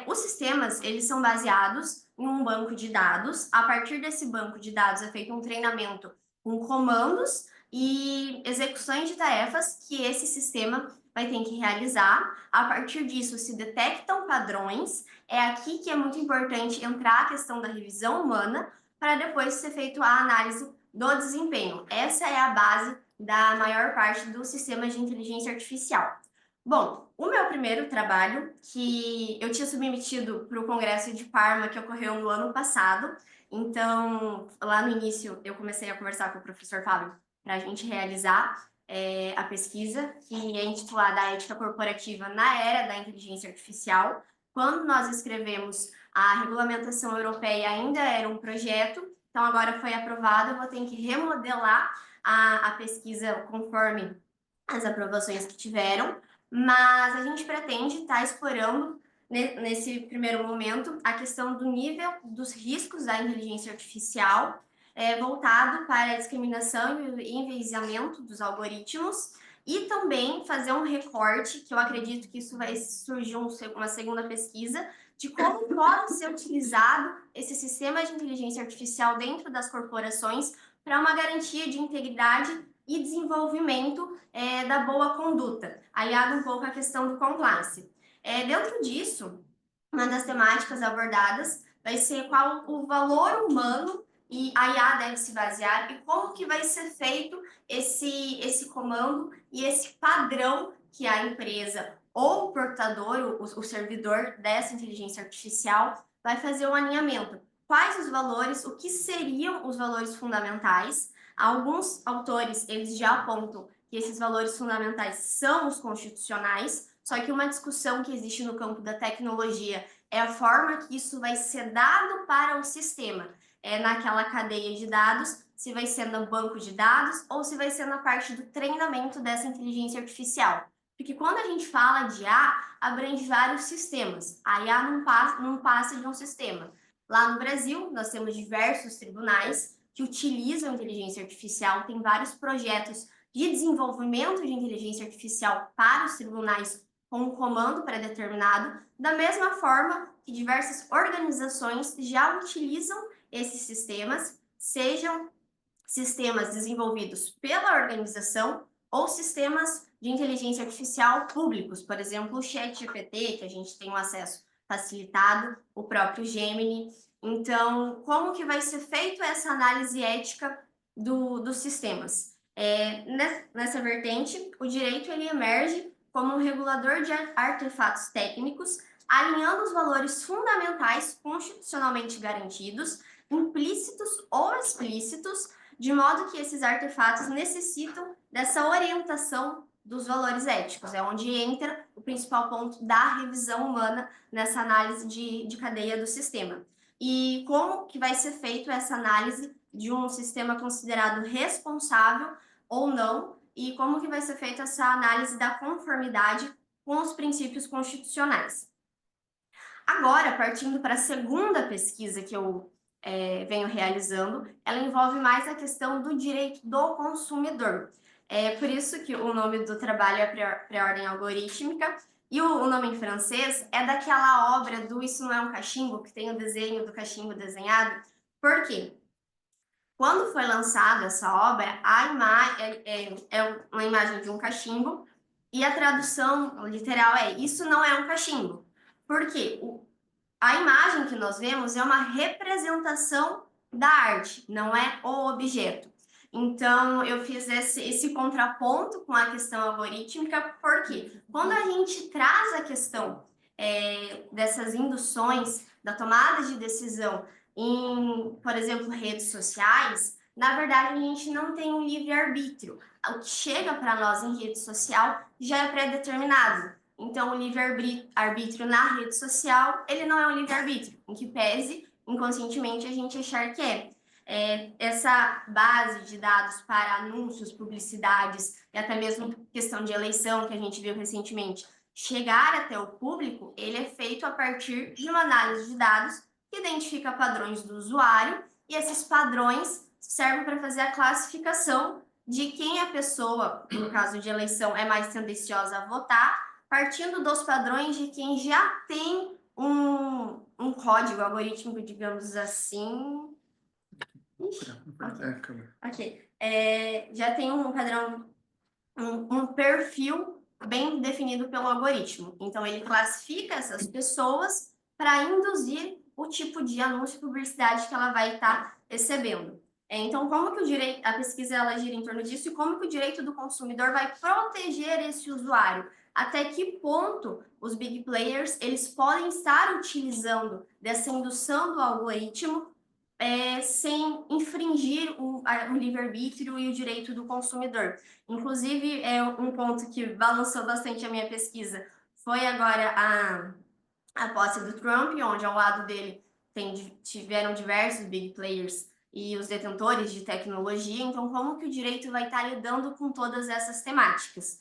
Os sistemas, eles são baseados em um banco de dados. A partir desse banco de dados é feito um treinamento com comandos e execuções de tarefas que esse sistema vai ter que realizar. A partir disso, se detectam padrões. É aqui que é muito importante entrar a questão da revisão humana para depois ser feita a análise do desempenho. Essa é a base da maior parte do sistema de inteligência artificial. Bom, o meu primeiro trabalho, que eu tinha submetido para o Congresso de Parma, que ocorreu no ano passado, então, lá no início, eu comecei a conversar com o professor Fábio para a gente realizar a pesquisa, que é intitulada A Ética Corporativa na Era da Inteligência Artificial. Quando nós escrevemos, a regulamentação europeia ainda era um projeto, então agora foi aprovado, eu vou ter que remodelar a pesquisa conforme as aprovações que tiveram, mas a gente pretende estar explorando nesse primeiro momento a questão do nível dos riscos da inteligência artificial, voltado para a discriminação e enviesamento dos algoritmos, e também fazer um recorte, que eu acredito que isso vai surgir uma segunda pesquisa, de como pode ser utilizado esse sistema de inteligência artificial dentro das corporações para uma garantia de integridade e desenvolvimento da boa conduta, aliado um pouco à questão do compliance. Dentro disso, uma das temáticas abordadas vai ser qual o valor humano e a IA deve se basear e como que vai ser feito esse comando e esse padrão que a empresa ou o portador, o servidor dessa inteligência artificial vai fazer o alinhamento. Quais os valores, o que seriam os valores fundamentais? Alguns autores, eles já apontam que esses valores fundamentais são os constitucionais, só que uma discussão que existe no campo da tecnologia é a forma que isso vai ser dado para o sistema. Naquela cadeia de dados, se vai ser no banco de dados ou se vai ser na parte do treinamento dessa inteligência artificial. Porque quando a gente fala de IA, abrange vários sistemas. A IA não passa de um sistema. Lá no Brasil, nós temos diversos tribunais que utilizam inteligência artificial, tem vários projetos de desenvolvimento de inteligência artificial para os tribunais com um comando pré-determinado, da mesma forma que diversas organizações já utilizam esses sistemas, sejam sistemas desenvolvidos pela organização ou sistemas de inteligência artificial públicos, por exemplo, o ChatGPT, que a gente tem um acesso facilitado, o próprio Gemini. Então, como que vai ser feita essa análise ética dos sistemas? Nessa vertente, o direito ele emerge como um regulador de artefatos técnicos, alinhando os valores fundamentais constitucionalmente garantidos, implícitos ou explícitos, de modo que esses artefatos necessitam dessa orientação dos valores éticos. É onde entra o principal ponto da revisão humana nessa análise de cadeia do sistema. E como que vai ser feita essa análise de um sistema considerado responsável ou não, e como que vai ser feita essa análise da conformidade com os princípios constitucionais. Agora, partindo para a segunda pesquisa que eu venho realizando, ela envolve mais a questão do direito do consumidor. É por isso que o nome do trabalho é pré-ordem algorítmica, e o nome em francês é daquela obra do Isso Não É um Cachimbo, que tem o desenho do cachimbo desenhado. Por quê? Quando foi lançada essa obra, a imagem é uma imagem de um cachimbo, e a tradução literal é isso não é um cachimbo. Por quê? A imagem que nós vemos é uma representação da arte, não é o objeto. Então, eu fiz esse contraponto com a questão algorítmica, porque quando a gente traz a questão dessas induções, da tomada de decisão em, por exemplo, redes sociais, na verdade, a gente não tem um livre-arbítrio. O que chega para nós em rede social já é pré-determinado. Então, o livre-arbítrio na rede social, ele não é um livre-arbítrio, em que pese, inconscientemente, a gente achar que é. Essa base de dados para anúncios, publicidades e até mesmo questão de eleição, que a gente viu recentemente, chegar até o público, ele é feito a partir de uma análise de dados que identifica padrões do usuário, e esses padrões servem para fazer a classificação de quem a pessoa, no caso de eleição, é mais tendenciosa a votar, partindo dos padrões de quem já tem um código algorítmico, digamos assim. Ok. Já tem um padrão, um perfil bem definido pelo algoritmo. Então, ele classifica essas pessoas para induzir o tipo de anúncio e publicidade que ela vai estar recebendo. Então, como que a pesquisa ela gira em torno disso e como que o direito do consumidor vai proteger esse usuário? Até que ponto os big players eles podem estar utilizando dessa indução do algoritmo sem infringir o livre-arbítrio e o direito do consumidor. Inclusive, um ponto que balançou bastante a minha pesquisa foi agora a posse do Trump, onde ao lado dele tiveram diversos big players e os detentores de tecnologia. Então, como que o direito vai estar lidando com todas essas temáticas?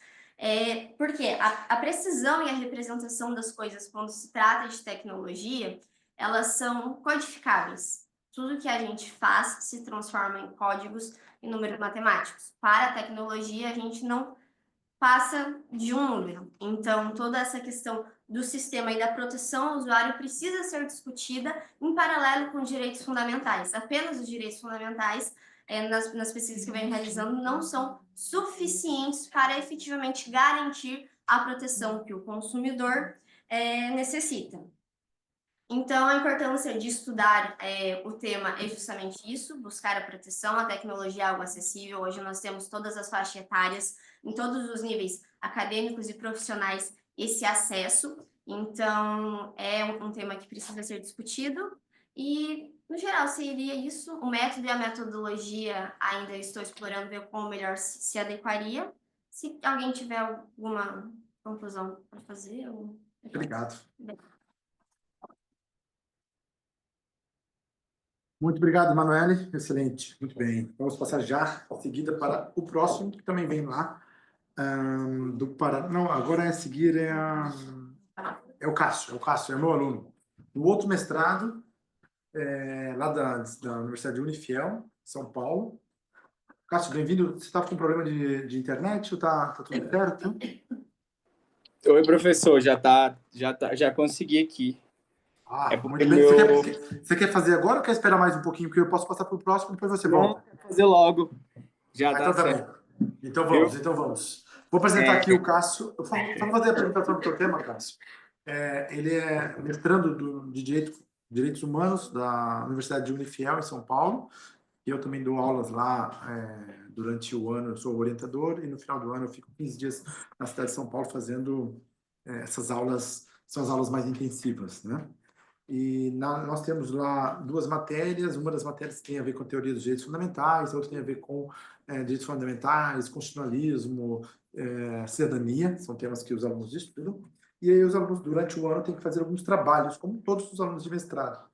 Porque a precisão e a representação das coisas quando se trata de tecnologia, elas são codificáveis. Tudo que a gente faz se transforma em códigos e números matemáticos. Para a tecnologia, a gente não passa de um número. Então, toda essa questão do sistema e da proteção ao usuário precisa ser discutida em paralelo com os direitos fundamentais. Apenas os direitos fundamentais, nas pesquisas que eu venho realizando, não são suficientes para efetivamente garantir a proteção que o consumidor necessita. Então, a importância de estudar o tema é justamente isso, buscar a proteção, a tecnologia é algo acessível. Hoje nós temos todas as faixas etárias, em todos os níveis acadêmicos e profissionais, esse acesso. Então, é um tema que precisa ser discutido e, no geral, seria isso. O método e a metodologia ainda estou explorando, ver como melhor se adequaria. Se alguém tiver alguma conclusão para fazer... Obrigado. Muito obrigado, Emanuele. Excelente. Muito bem. Vamos passar já em seguida para o próximo, que também vem lá do Paraná. Não, agora a seguir é o Cássio, é meu aluno. No outro mestrado, lá da Universidade Unifiel, São Paulo. Cássio, bem-vindo. Você estava com problema de internet ou tá tudo certo? Oi, professor, já consegui aqui. Ah, É porque muito bem. meu... Você quer fazer agora ou quer esperar mais um pouquinho? Porque eu posso passar para o próximo e depois você Não, volta. quero fazer logo. Já Ah, dá então tá certo, bem. Então viu? vamos. Vou apresentar aqui o Cássio. Vamos fazer a apresentação do teu tema, Cássio. Ele é mestrando de Direitos Humanos da Universidade de Unifiel, em São Paulo. E eu também dou aulas lá durante o ano. Eu sou orientador e no final do ano eu fico 15 dias na cidade de São Paulo fazendo essas aulas. São as aulas mais intensivas, né? E nós temos lá duas matérias. Uma das matérias tem a ver com a teoria dos direitos fundamentais, a outra tem a ver com direitos fundamentais, constitucionalismo, cidadania. São temas que os alunos estudam. E aí os alunos, durante o ano, têm que fazer alguns trabalhos, como todos os alunos de mestrado.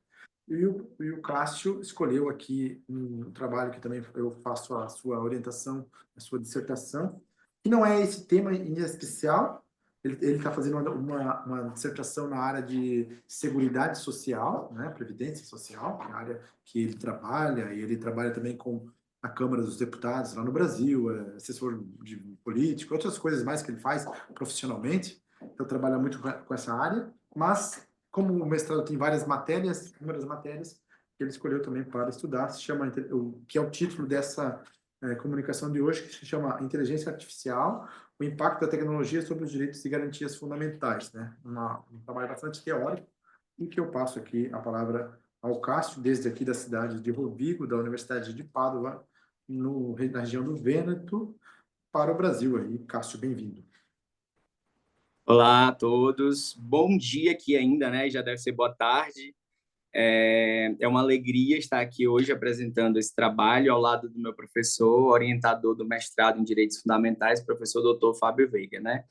E o Cássio escolheu aqui um trabalho que também eu faço a sua orientação, a sua dissertação, que não é esse tema em especial. Ele está fazendo uma dissertação na área de seguridade social, né, previdência social, que é a área que ele trabalha, e ele trabalha também com a Câmara dos Deputados lá no Brasil, é assessor de político, outras coisas mais que ele faz profissionalmente. Então, trabalha muito com essa área, mas como o mestrado tem várias matérias, uma das matérias que ele escolheu também para estudar se chama, que é o título dessa comunicação de hoje, que se chama Inteligência Artificial, o impacto da tecnologia sobre os direitos e garantias fundamentais, né? Um trabalho bastante teórico, em que eu passo aqui a palavra ao Cássio, desde aqui da cidade de Rovigo, da Universidade de Pádua, na região do Vêneto, para o Brasil aí. Cássio, bem-vindo. Olá a todos. Bom dia aqui ainda, né? Já deve ser boa tarde. É uma alegria estar aqui hoje apresentando esse trabalho ao lado do meu professor, orientador do mestrado em Direitos Fundamentais, professor Dr. Fábio Veiga, né?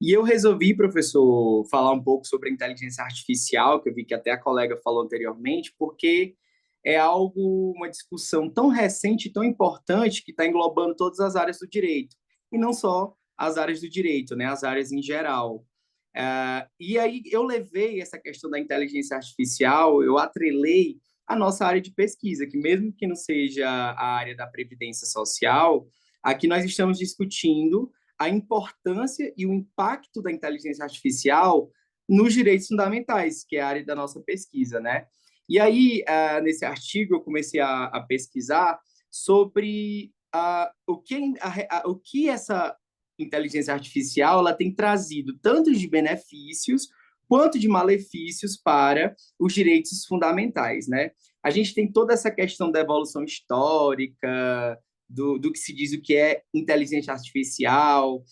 E eu resolvi, professor, falar um pouco sobre a inteligência artificial, que eu vi que até a colega falou anteriormente, porque é algo, uma discussão tão recente, tão importante, que está englobando todas as áreas do direito, e não só as áreas do direito, né, as áreas em geral. E aí eu levei essa questão da inteligência artificial, eu atrelei a nossa área de pesquisa, que mesmo que não seja a área da previdência social, aqui nós estamos discutindo a importância e o impacto da inteligência artificial nos direitos fundamentais, que é a área da nossa pesquisa, né? E aí, nesse artigo, eu comecei a pesquisar sobre o que essa inteligência artificial ela tem trazido, tanto de benefícios quanto de malefícios para os direitos fundamentais, né? A gente tem toda essa questão da evolução histórica, do que se diz o que é inteligência artificial,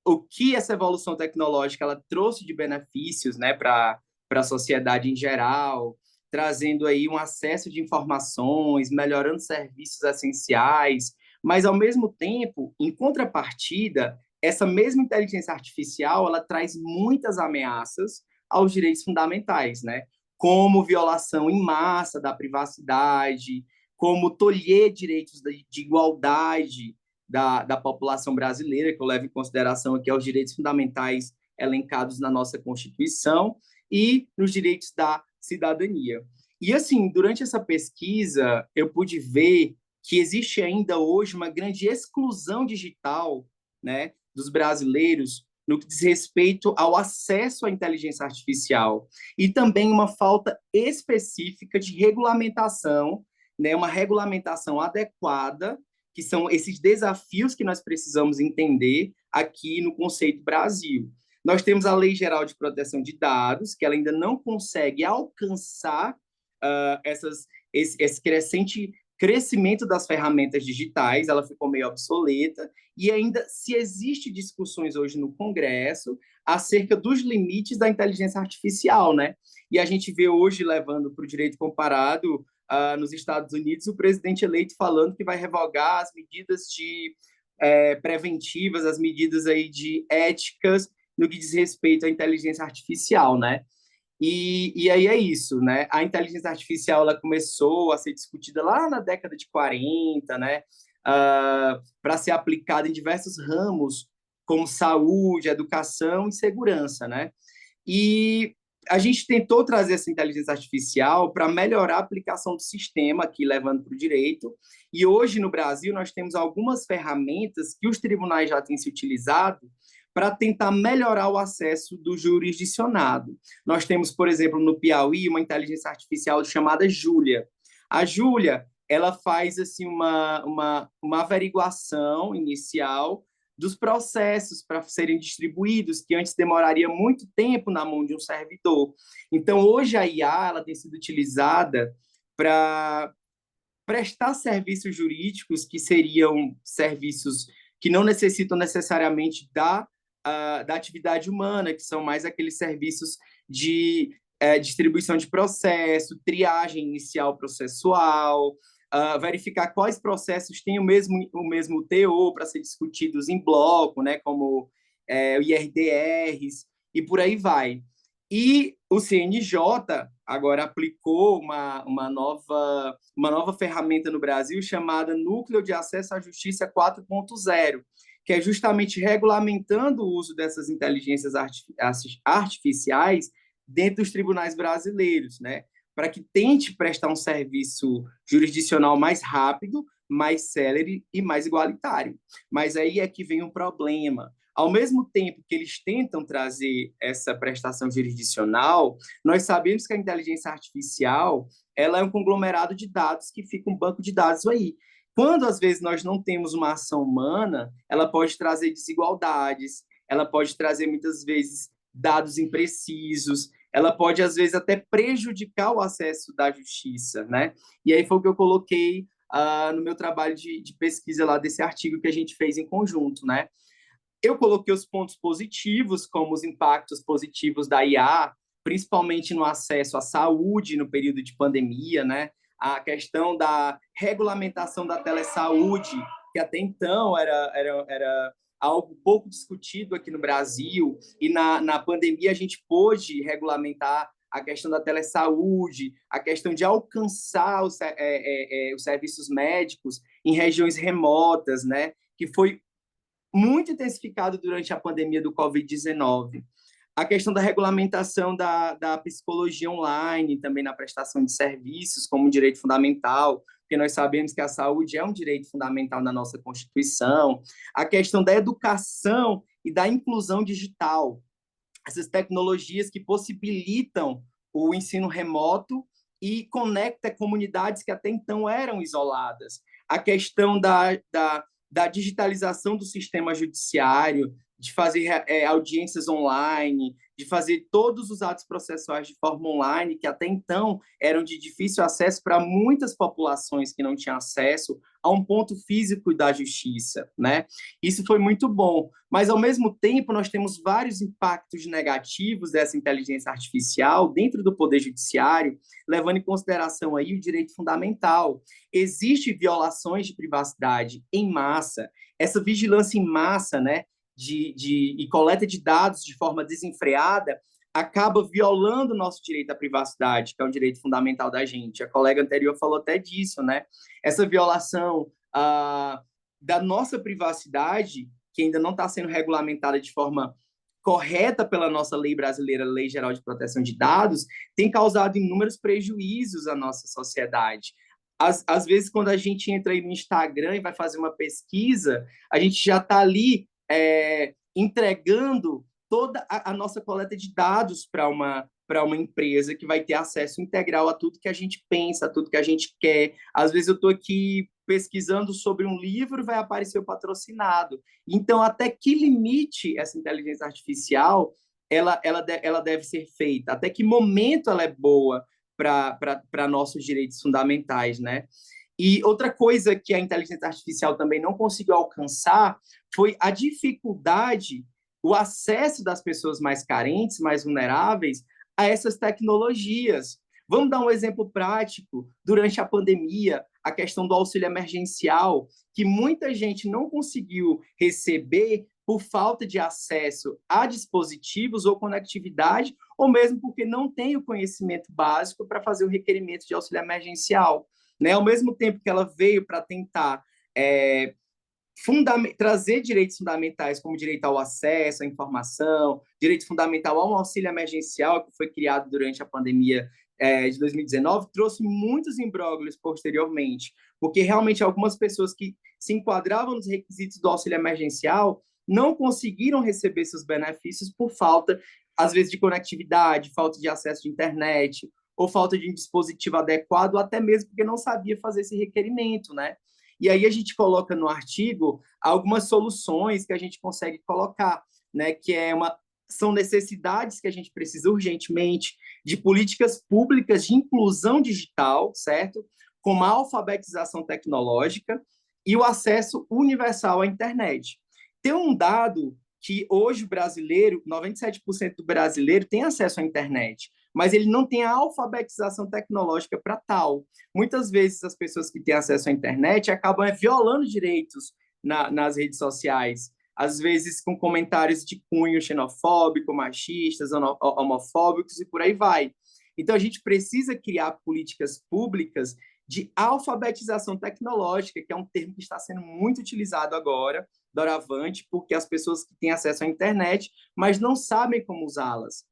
o que essa evolução tecnológica ela trouxe de benefícios, né, para a sociedade em geral, trazendo aí um acesso de informações, melhorando serviços essenciais, mas, ao mesmo tempo, em contrapartida, essa mesma inteligência artificial ela traz muitas ameaças aos direitos fundamentais, né? Como violação em massa da privacidade, como tolher direitos de igualdade da população brasileira, que eu levo em consideração aqui os direitos fundamentais elencados na nossa Constituição, e nos direitos da cidadania. E, assim, durante essa pesquisa, eu pude ver que existe ainda hoje uma grande exclusão digital, né, dos brasileiros no que diz respeito ao acesso à inteligência artificial e também uma falta específica de regulamentação, né, uma regulamentação adequada, que são esses desafios que nós precisamos entender aqui no conceito Brasil. Nós temos a Lei Geral de Proteção de Dados, que ela ainda não consegue alcançar esse crescimento das ferramentas digitais, ela ficou meio obsoleta, e ainda se existe discussões hoje no Congresso acerca dos limites da inteligência artificial, né? E a gente vê hoje, levando para o direito comparado, nos Estados Unidos, o presidente eleito falando que vai revogar as medidas preventivas, as medidas aí de éticas no que diz respeito à inteligência artificial, né? E aí é isso, né? A inteligência artificial ela começou a ser discutida lá na década de 40, né? Para ser aplicada em diversos ramos, como saúde, educação e segurança, né? E a gente tentou trazer essa inteligência artificial para melhorar a aplicação do sistema, aqui levando para o direito. E hoje, no Brasil, nós temos algumas ferramentas que os tribunais já têm se utilizado para tentar melhorar o acesso do jurisdicionado. Nós temos, por exemplo, no Piauí, uma inteligência artificial chamada Júlia. A Júlia, ela faz assim, uma averiguação inicial dos processos para serem distribuídos, que antes demoraria muito tempo na mão de um servidor. Então, hoje a IA ela tem sido utilizada para prestar serviços jurídicos que seriam serviços que não necessitam necessariamente da atividade humana, que são mais aqueles serviços de distribuição de processo, triagem inicial processual, verificar quais processos têm o mesmo teor para ser discutidos em bloco, né, como o IRDRs, e por aí vai. E o CNJ agora aplicou uma nova ferramenta no Brasil chamada Núcleo de Acesso à Justiça 4.0, que é justamente regulamentando o uso dessas inteligências artificiais dentro dos tribunais brasileiros, né? Para que tente prestar um serviço jurisdicional mais rápido, mais célere e mais igualitário. Mas aí é que vem um problema. Ao mesmo tempo que eles tentam trazer essa prestação jurisdicional, nós sabemos que a inteligência artificial ela é um conglomerado de dados que fica um banco de dados aí. Quando, às vezes, nós não temos uma ação humana, ela pode trazer desigualdades, ela pode trazer, muitas vezes, dados imprecisos, ela pode, às vezes, até prejudicar o acesso da justiça, né? E aí foi o que eu coloquei no meu trabalho de pesquisa lá desse artigo que a gente fez em conjunto, né? Eu coloquei os pontos positivos, como os impactos positivos da IA, principalmente no acesso à saúde no período de pandemia, né? A questão da regulamentação da telesaúde, que até então era algo pouco discutido aqui no Brasil, e na pandemia a gente pôde regulamentar a questão da telesaúde, a questão de alcançar os serviços médicos em regiões remotas, né? Que foi muito intensificado durante a pandemia do Covid-19. A questão da regulamentação da psicologia online, também na prestação de serviços, como um direito fundamental, porque nós sabemos que a saúde é um direito fundamental na nossa Constituição. A questão da educação e da inclusão digital, essas tecnologias que possibilitam o ensino remoto e conecta comunidades que até então eram isoladas. A questão da digitalização do sistema judiciário, de fazer audiências online, de fazer todos os atos processuais de forma online, que até então eram de difícil acesso para muitas populações que não tinham acesso a um ponto físico da justiça, né? Isso foi muito bom, mas, ao mesmo tempo, nós temos vários impactos negativos dessa inteligência artificial dentro do Poder Judiciário, levando em consideração aí o direito fundamental. Existem violações de privacidade em massa, essa vigilância em massa, né, e coleta de dados de forma desenfreada, acaba violando o nosso direito à privacidade, que é um direito fundamental da gente. A colega anterior falou até disso, né? Essa violação da nossa privacidade, que ainda não está sendo regulamentada de forma correta pela nossa lei brasileira, Lei Geral de Proteção de Dados, tem causado inúmeros prejuízos à nossa sociedade. Às vezes, quando a gente entra aí no Instagram e vai fazer uma pesquisa, a gente já está ali entregando toda a nossa coleta de dados para uma empresa que vai ter acesso integral a tudo que a gente pensa, a tudo que a gente quer. Às vezes eu estou aqui pesquisando sobre um livro e vai aparecer o patrocinado. Então, até que limite essa inteligência artificial ela deve ser feita? Até que momento ela é boa para nossos direitos fundamentais, né? E outra coisa que a inteligência artificial também não conseguiu alcançar foi a dificuldade, o acesso das pessoas mais carentes, mais vulneráveis, a essas tecnologias. Vamos dar um exemplo prático. Durante a pandemia, a questão do auxílio emergencial, que muita gente não conseguiu receber por falta de acesso a dispositivos ou conectividade, ou mesmo porque não tem o conhecimento básico para fazer o requerimento de auxílio emergencial. Né? Ao mesmo tempo que ela veio para tentar trazer direitos fundamentais, como direito ao acesso à informação, direito fundamental a um auxílio emergencial, que foi criado durante a pandemia de 2019, trouxe muitos imbróglios posteriormente, porque realmente algumas pessoas que se enquadravam nos requisitos do auxílio emergencial não conseguiram receber seus benefícios por falta, às vezes, de conectividade, falta de acesso de internet, ou falta de um dispositivo adequado, ou até mesmo porque não sabia fazer esse requerimento, né? E aí a gente coloca no artigo algumas soluções que a gente consegue colocar, né? Que são necessidades que a gente precisa urgentemente de políticas públicas de inclusão digital, certo? Como a alfabetização tecnológica e o acesso universal à internet. Tem um dado que hoje o brasileiro, 97% do brasileiro tem acesso à internet, mas ele não tem a alfabetização tecnológica para tal. Muitas vezes as pessoas que têm acesso à internet acabam violando direitos nas redes sociais, às vezes com comentários de cunho xenofóbico, machistas, homofóbicos e por aí vai. Então, a gente precisa criar políticas públicas de alfabetização tecnológica, que é um termo que está sendo muito utilizado agora, doravante, porque as pessoas que têm acesso à internet, mas não sabem como usá-las.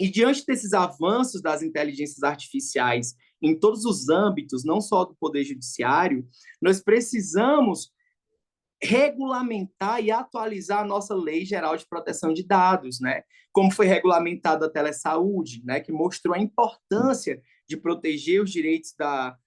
E diante desses avanços das inteligências artificiais em todos os âmbitos, não só do Poder Judiciário, nós precisamos regulamentar e atualizar a nossa Lei Geral de Proteção de Dados, né? Como foi regulamentado a telesaúde, né? Que mostrou a importância de proteger os direitos da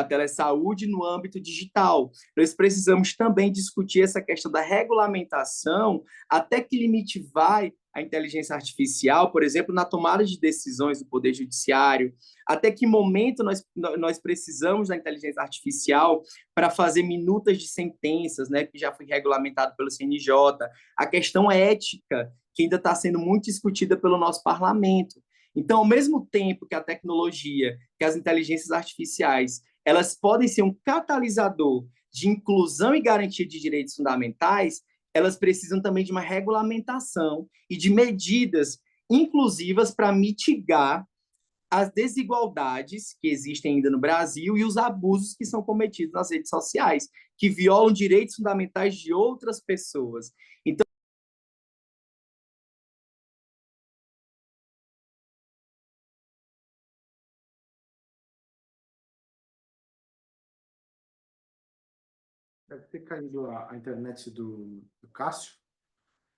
telesaúde no âmbito digital. Nós precisamos também discutir essa questão da regulamentação, até que limite vai a inteligência artificial, por exemplo, na tomada de decisões do Poder Judiciário, até que momento nós precisamos da inteligência artificial para fazer minutas de sentenças, né, que já foi regulamentado pelo CNJ, a questão ética, que ainda está sendo muito discutida pelo nosso parlamento. Então, ao mesmo tempo que a tecnologia, que as inteligências artificiais, elas podem ser um catalisador de inclusão e garantia de direitos fundamentais, elas precisam também de uma regulamentação e de medidas inclusivas para mitigar as desigualdades que existem ainda no Brasil e os abusos que são cometidos nas redes sociais, que violam direitos fundamentais de outras pessoas. Então, deve ter caído a internet do Cássio.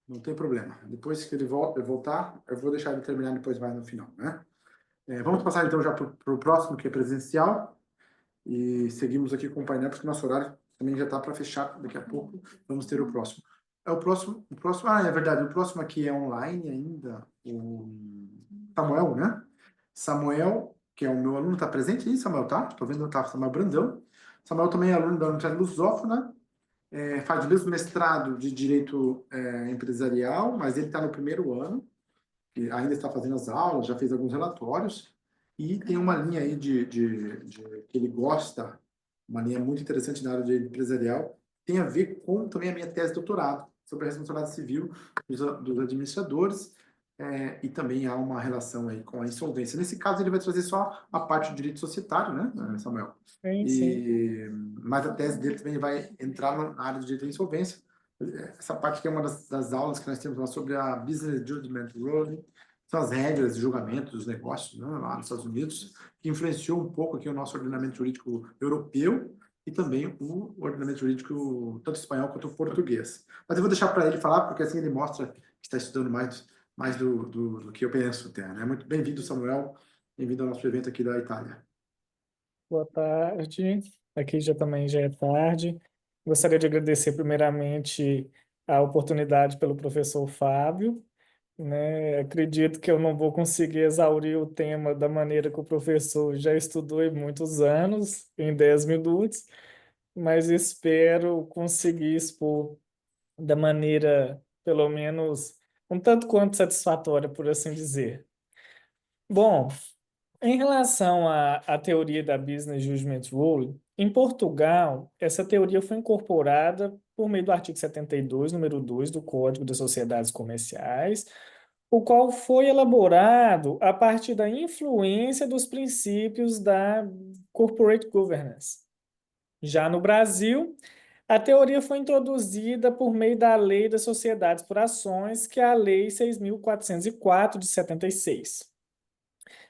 Não tem problema. Depois que ele voltar, eu vou deixar ele terminar, depois vai no final, né? Vamos passar então já para o próximo, que é presencial. E seguimos aqui com o painel, porque nosso horário também já está para fechar. Daqui a pouco vamos ter o próximo. O próximo. Ah, é verdade. O próximo aqui é online ainda. O Samuel, né? Samuel, que é o meu aluno, está presente aí, Samuel, tá? Estou vendo, tá, Samuel Brandão. Samuel também é aluno da Universidade Lusófona, faz o mesmo mestrado de Direito Empresarial, mas ele está no primeiro ano, e ainda está fazendo as aulas, já fez alguns relatórios, e tem uma linha aí que ele gosta, uma linha muito interessante na área de empresarial, tem a ver com também a minha tese de doutorado, sobre a responsabilidade civil dos administradores, e também há uma relação aí com a insolvência. Nesse caso, ele vai trazer só a parte do direito societário, né, Samuel? Sim. Mas a tese dele também vai entrar na área do direito da insolvência. Essa parte que é uma das aulas que nós temos lá sobre a Business Judgment Ruling, são as regras de julgamento dos negócios, né, lá nos Estados Unidos, que influenciou um pouco aqui o nosso ordenamento jurídico europeu e também o ordenamento jurídico tanto espanhol quanto português. Mas eu vou deixar para ele falar, porque assim ele mostra que está estudando mais do que eu penso até, né? Muito bem-vindo, Samuel. Bem-vindo ao nosso evento aqui da Itália. Boa tarde. Aqui também já é tarde. Gostaria de agradecer primeiramente a oportunidade pelo professor Fábio, né? Acredito que eu não vou conseguir exaurir o tema da maneira que o professor já estudou em muitos anos, em 10 minutos, mas espero conseguir expor da maneira, pelo menos, um tanto quanto satisfatória, por assim dizer. Bom, em relação à teoria da Business Judgment Rule, em Portugal, essa teoria foi incorporada por meio do artigo 72, número 2 do Código das Sociedades Comerciais, o qual foi elaborado a partir da influência dos princípios da Corporate Governance. Já no Brasil, a teoria foi introduzida por meio da Lei das Sociedades por Ações, que é a Lei 6.404 de 76.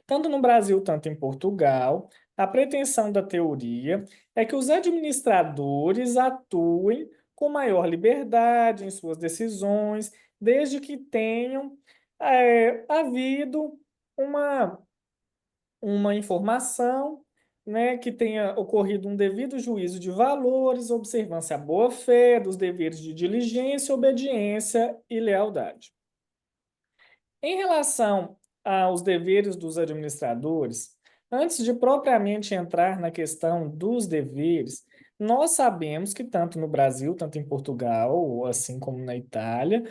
Tanto no Brasil, tanto em Portugal, a pretensão da teoria é que os administradores atuem com maior liberdade em suas decisões, desde que tenham havido uma informação, né, que tenha ocorrido um devido juízo de valores, observância à boa-fé, dos deveres de diligência, obediência e lealdade. Em relação aos deveres dos administradores, antes de propriamente entrar na questão dos deveres, nós sabemos que tanto no Brasil, tanto em Portugal, assim como na Itália,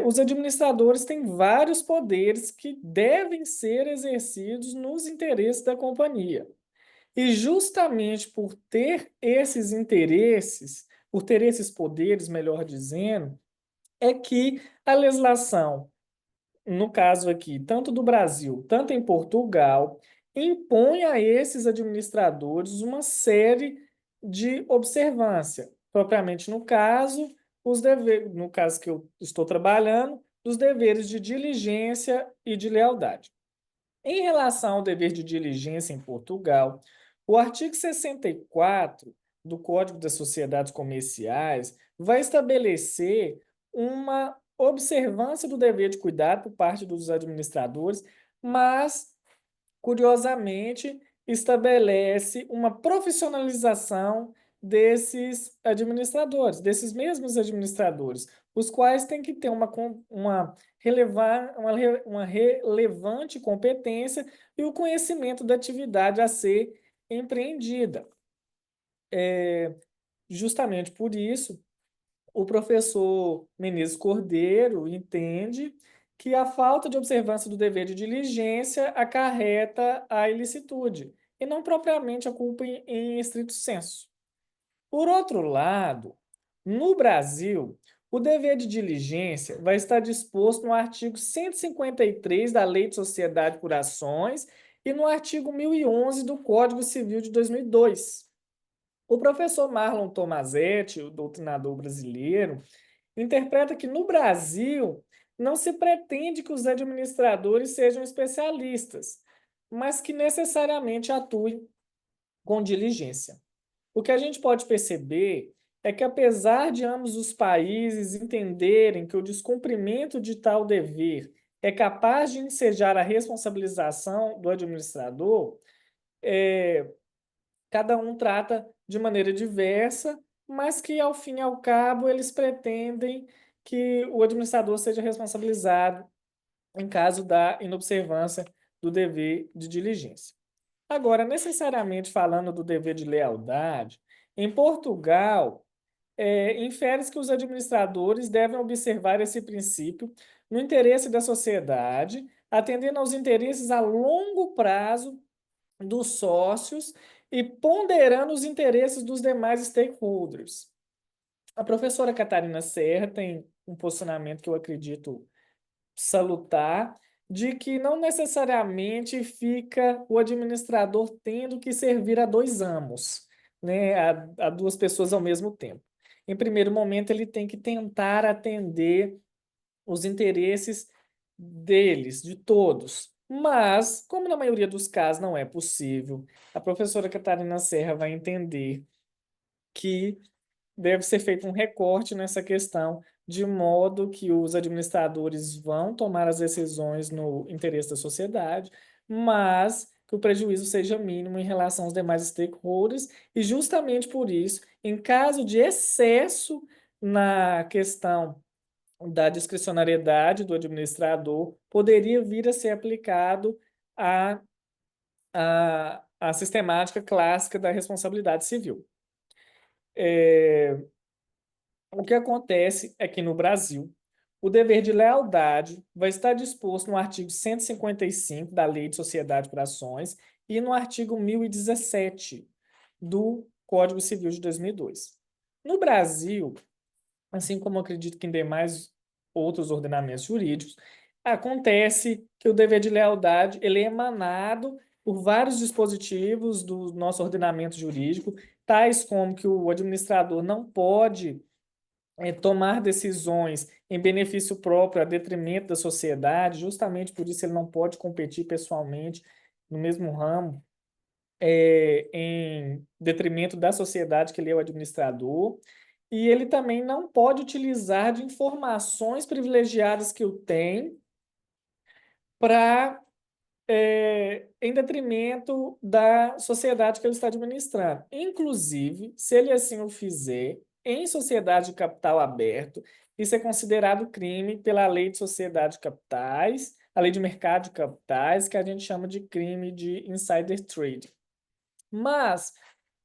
os administradores têm vários poderes que devem ser exercidos nos interesses da companhia. E justamente por ter esses interesses, por ter esses poderes, melhor dizendo, é que a legislação, no caso aqui, tanto do Brasil, tanto em Portugal, impõe a esses administradores uma série de observância. Propriamente no caso, no caso que eu estou trabalhando, dos deveres de diligência e de lealdade. Em relação ao dever de diligência em Portugal, o artigo 64 do Código das Sociedades Comerciais vai estabelecer uma observância do dever de cuidado por parte dos administradores, mas, curiosamente, estabelece uma profissionalização desses administradores, desses mesmos administradores, os quais têm que ter uma relevante competência e o conhecimento da atividade a ser empreendida. Justamente por isso, o professor Menezes Cordeiro entende que a falta de observância do dever de diligência acarreta a ilicitude, e não propriamente a culpa em estrito sensu. Por outro lado, no Brasil, o dever de diligência vai estar disposto no artigo 153 da Lei de Sociedade por Ações e no artigo 1011 do Código Civil de 2002. O professor Marlon Tomazetti, o doutrinador brasileiro, interpreta que no Brasil não se pretende que os administradores sejam especialistas, mas que necessariamente atuem com diligência. O que a gente pode perceber é que, apesar de ambos os países entenderem que o descumprimento de tal dever é capaz de ensejar a responsabilização do administrador, cada um trata de maneira diversa, mas que, ao fim e ao cabo, eles pretendem que o administrador seja responsabilizado em caso da inobservância do dever de diligência. Agora, necessariamente falando do dever de lealdade, em Portugal, infere-se que os administradores devem observar esse princípio no interesse da sociedade, atendendo aos interesses a longo prazo dos sócios e ponderando os interesses dos demais stakeholders. A professora Catarina Serra tem um posicionamento que eu acredito salutar, de que não necessariamente fica o administrador tendo que servir a dois amos, né, a duas pessoas ao mesmo tempo. Em primeiro momento, ele tem que tentar atender os interesses deles, de todos. Mas, como na maioria dos casos não é possível, a professora Catarina Serra vai entender que deve ser feito um recorte nessa questão, de modo que os administradores vão tomar as decisões no interesse da sociedade, mas que o prejuízo seja mínimo em relação aos demais stakeholders, e justamente por isso, em caso de excesso na questão da discricionariedade do administrador, poderia vir a ser aplicado a sistemática clássica da responsabilidade civil. O que acontece é que no Brasil, o dever de lealdade vai estar disposto no artigo 155 da Lei de Sociedade por Ações e no artigo 1017 do Código Civil de 2002. No Brasil, assim como acredito que em demais outros ordenamentos jurídicos, acontece que o dever de lealdade ele é emanado por vários dispositivos do nosso ordenamento jurídico, tais como que o administrador não pode tomar decisões em benefício próprio a detrimento da sociedade, justamente por isso ele não pode competir pessoalmente no mesmo ramo, em detrimento da sociedade que ele é o administrador. e ele também não pode utilizar de informações privilegiadas que o tem para em detrimento da sociedade que ele está administrando. Inclusive, se ele assim o fizer, em sociedade de capital aberto, isso é considerado crime pela lei de sociedade de capitais, a lei de mercado de capitais, que a gente chama de crime de insider trading. Mas,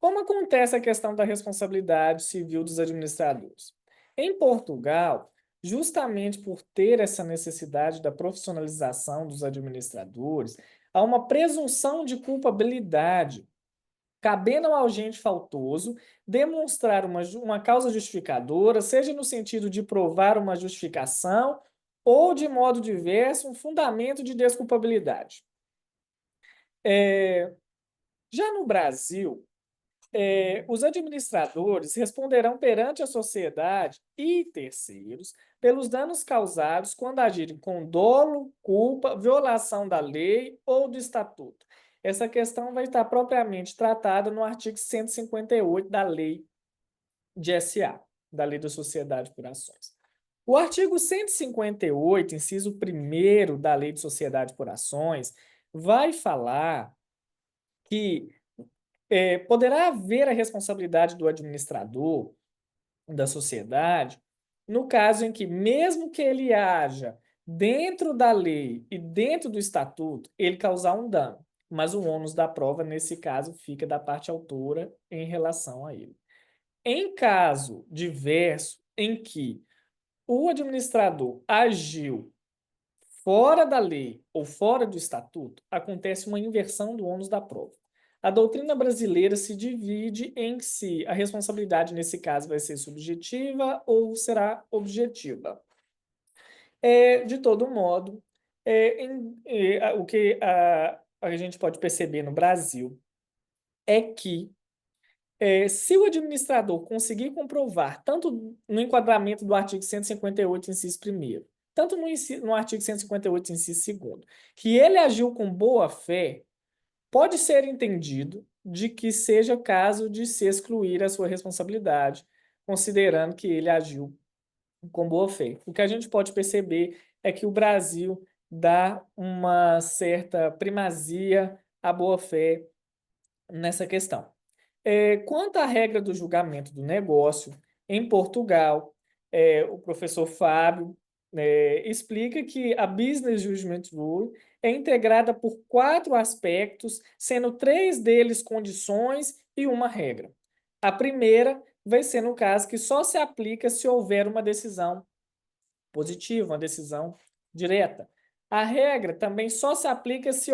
como acontece a questão da responsabilidade civil dos administradores? Em Portugal, justamente por ter essa necessidade da profissionalização dos administradores, há uma presunção de culpabilidade, cabendo ao agente faltoso demonstrar uma causa justificadora, seja no sentido de provar uma justificação ou, de modo diverso, um fundamento de desculpabilidade. Já no Brasil, os administradores responderão perante a sociedade e terceiros pelos danos causados quando agirem com dolo, culpa, violação da lei ou do estatuto. Essa questão vai estar propriamente tratada no artigo 158 da Lei de SA, da Lei da Sociedade por Ações. O artigo 158, inciso 1º da Lei de Sociedade por Ações, vai falar que poderá haver a responsabilidade do administrador da sociedade no caso em que, mesmo que ele haja dentro da lei e dentro do estatuto, ele causar um dano, mas o ônus da prova, nesse caso, fica da parte autora em relação a ele. Em caso diverso em que o administrador agiu fora da lei ou fora do estatuto, acontece uma inversão do ônus da prova. A doutrina brasileira se divide em se a responsabilidade, nesse caso, vai ser subjetiva ou será objetiva. De todo modo, o que a gente pode perceber no Brasil é que, se o administrador conseguir comprovar, tanto no enquadramento do artigo 158, inciso 1º, tanto no artigo 158, inciso 2º, que ele agiu com boa-fé, pode ser entendido de que seja caso de se excluir a sua responsabilidade, considerando que ele agiu com boa-fé. O que a gente pode perceber é que o Brasil dá uma certa primazia à boa-fé nessa questão. Quanto à regra do julgamento do negócio, em Portugal, o professor Fábio explica que a Business Judgment Rule é integrada por 4 aspectos, sendo 3 deles condições e uma regra. A primeira vai ser no caso que só se aplica se houver uma decisão positiva, uma decisão direta. A regra também só se aplica se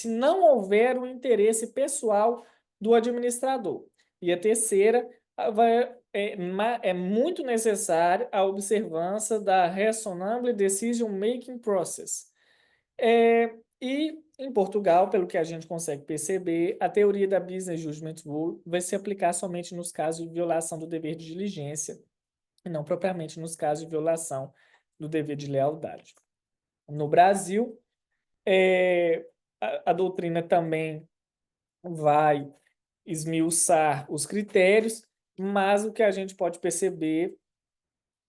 não houver um interesse pessoal do administrador. E a terceira é muito necessária a observância da Reasonable Decision Making Process. E em Portugal, pelo que a gente consegue perceber, a teoria da Business Judgment Rule vai se aplicar somente nos casos de violação do dever de diligência e não propriamente nos casos de violação do dever de lealdade. No Brasil, a doutrina também vai esmiuçar os critérios, mas o que a gente pode perceber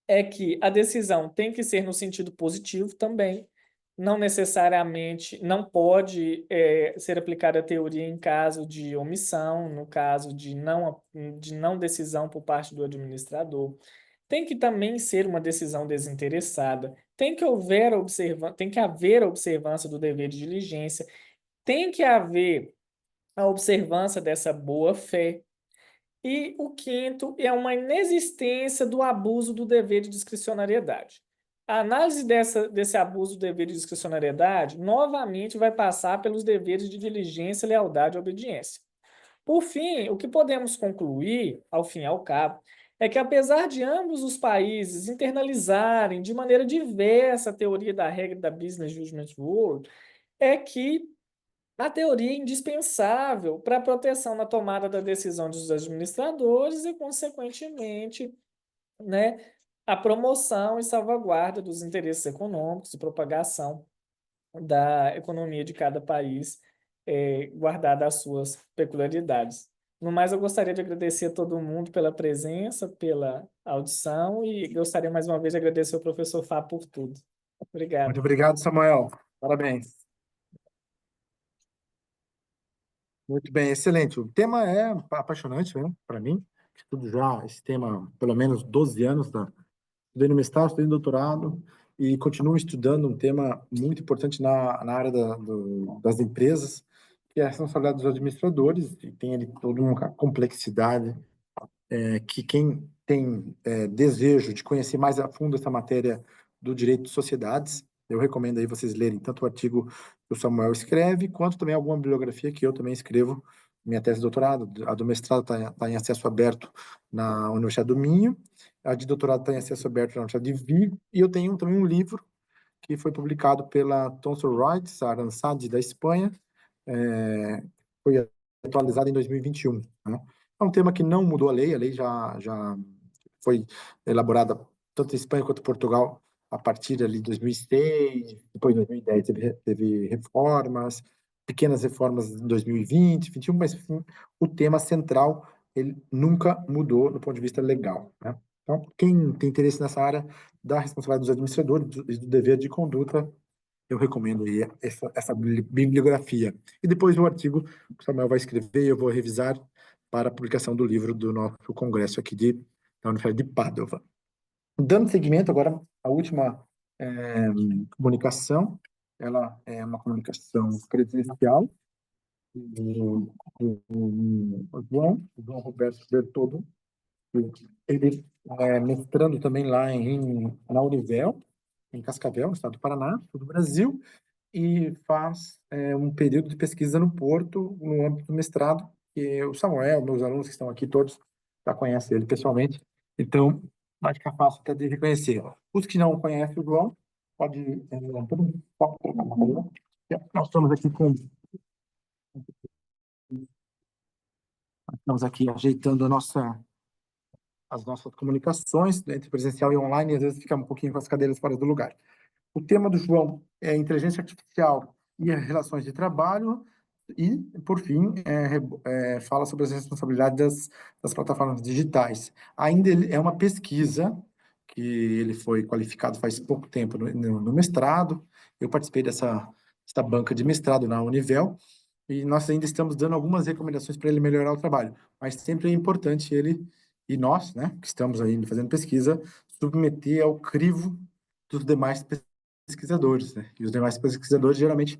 é que a decisão tem que ser no sentido positivo também, não necessariamente, não pode ser aplicada a teoria em caso de omissão, no caso de não decisão por parte do administrador. Tem que também ser uma decisão desinteressada, tem que haver a observância do dever de diligência, tem que haver a observância dessa boa-fé. E o quinto é uma inexistência do abuso do dever de discricionariedade. A análise desse abuso do dever de discricionariedade novamente vai passar pelos deveres de diligência, lealdade e obediência. Por fim, o que podemos concluir, ao fim e ao cabo, é que apesar de ambos os países internalizarem de maneira diversa a teoria da regra da Business Judgment Rule, é que a teoria é indispensável para a proteção na tomada da decisão dos administradores e, consequentemente, a promoção e salvaguarda dos interesses econômicos e propagação da economia de cada país, guardada as suas peculiaridades. No mais, eu gostaria de agradecer a todo mundo pela presença, pela audição e gostaria mais uma vez de agradecer ao professor Fábio por tudo. Obrigado. Muito obrigado, Samuel. Parabéns. Muito bem, excelente. O tema é apaixonante, né, para mim. Estudo já esse tema há pelo menos 12 anos, tá? Estudei no mestrado, estudei no doutorado e continuo estudando um tema muito importante na área das empresas, que é a responsabilidade dos administradores, e tem ali toda uma complexidade que quem tem desejo de conhecer mais a fundo essa matéria do direito de sociedades, eu recomendo aí vocês lerem tanto o artigo que o Samuel escreve, quanto também alguma bibliografia que eu também escrevo. Minha tese de doutorado, a do mestrado está em acesso aberto na Universidade do Minho, a de doutorado está em acesso aberto na Universidade de Vigo, e eu tenho também um livro que foi publicado pela Thomson Reuters, a Aransade da Espanha, foi atualizado em 2021. Né? É um tema que não mudou a lei já foi elaborada tanto em Espanha quanto em Portugal a partir ali de 2006, depois em 2010 teve reformas, pequenas reformas em 2020, 2021, mas enfim, o tema central ele nunca mudou do ponto de vista legal. Né? Então, quem tem interesse nessa área da responsabilidade dos administradores e do dever de conduta, eu recomendo aí essa bibliografia. E depois o artigo que o Samuel vai escrever, eu vou revisar para a publicação do livro do nosso congresso aqui da Universidade de Padova. Dando seguimento agora à última comunicação, ela é uma comunicação presencial do João Roberto Bertoldo. Ele é mestrando também lá na Univel, em Cascavel, no estado do Paraná, do Brasil, e faz um período de pesquisa no Porto, no âmbito do mestrado, que o Samuel, meus alunos que estão aqui todos, já conhecem ele pessoalmente, então vai ficar fácil até de reconhecer. Os que não conhecem o João, pode... Nós estamos aqui ajeitando as nossas comunicações entre presencial e online, e às vezes fica um pouquinho com as cadeiras fora do lugar. O tema do João é inteligência artificial e as relações de trabalho, e, por fim, fala sobre as responsabilidades das plataformas digitais. Ainda é uma pesquisa que ele foi qualificado faz pouco tempo no mestrado. Eu participei dessa banca de mestrado na Univel, e nós ainda estamos dando algumas recomendações para ele melhorar o trabalho, mas sempre é importante ele e nós, né, que estamos aí fazendo pesquisa, submeter ao crivo dos demais pesquisadores, né? E os demais pesquisadores geralmente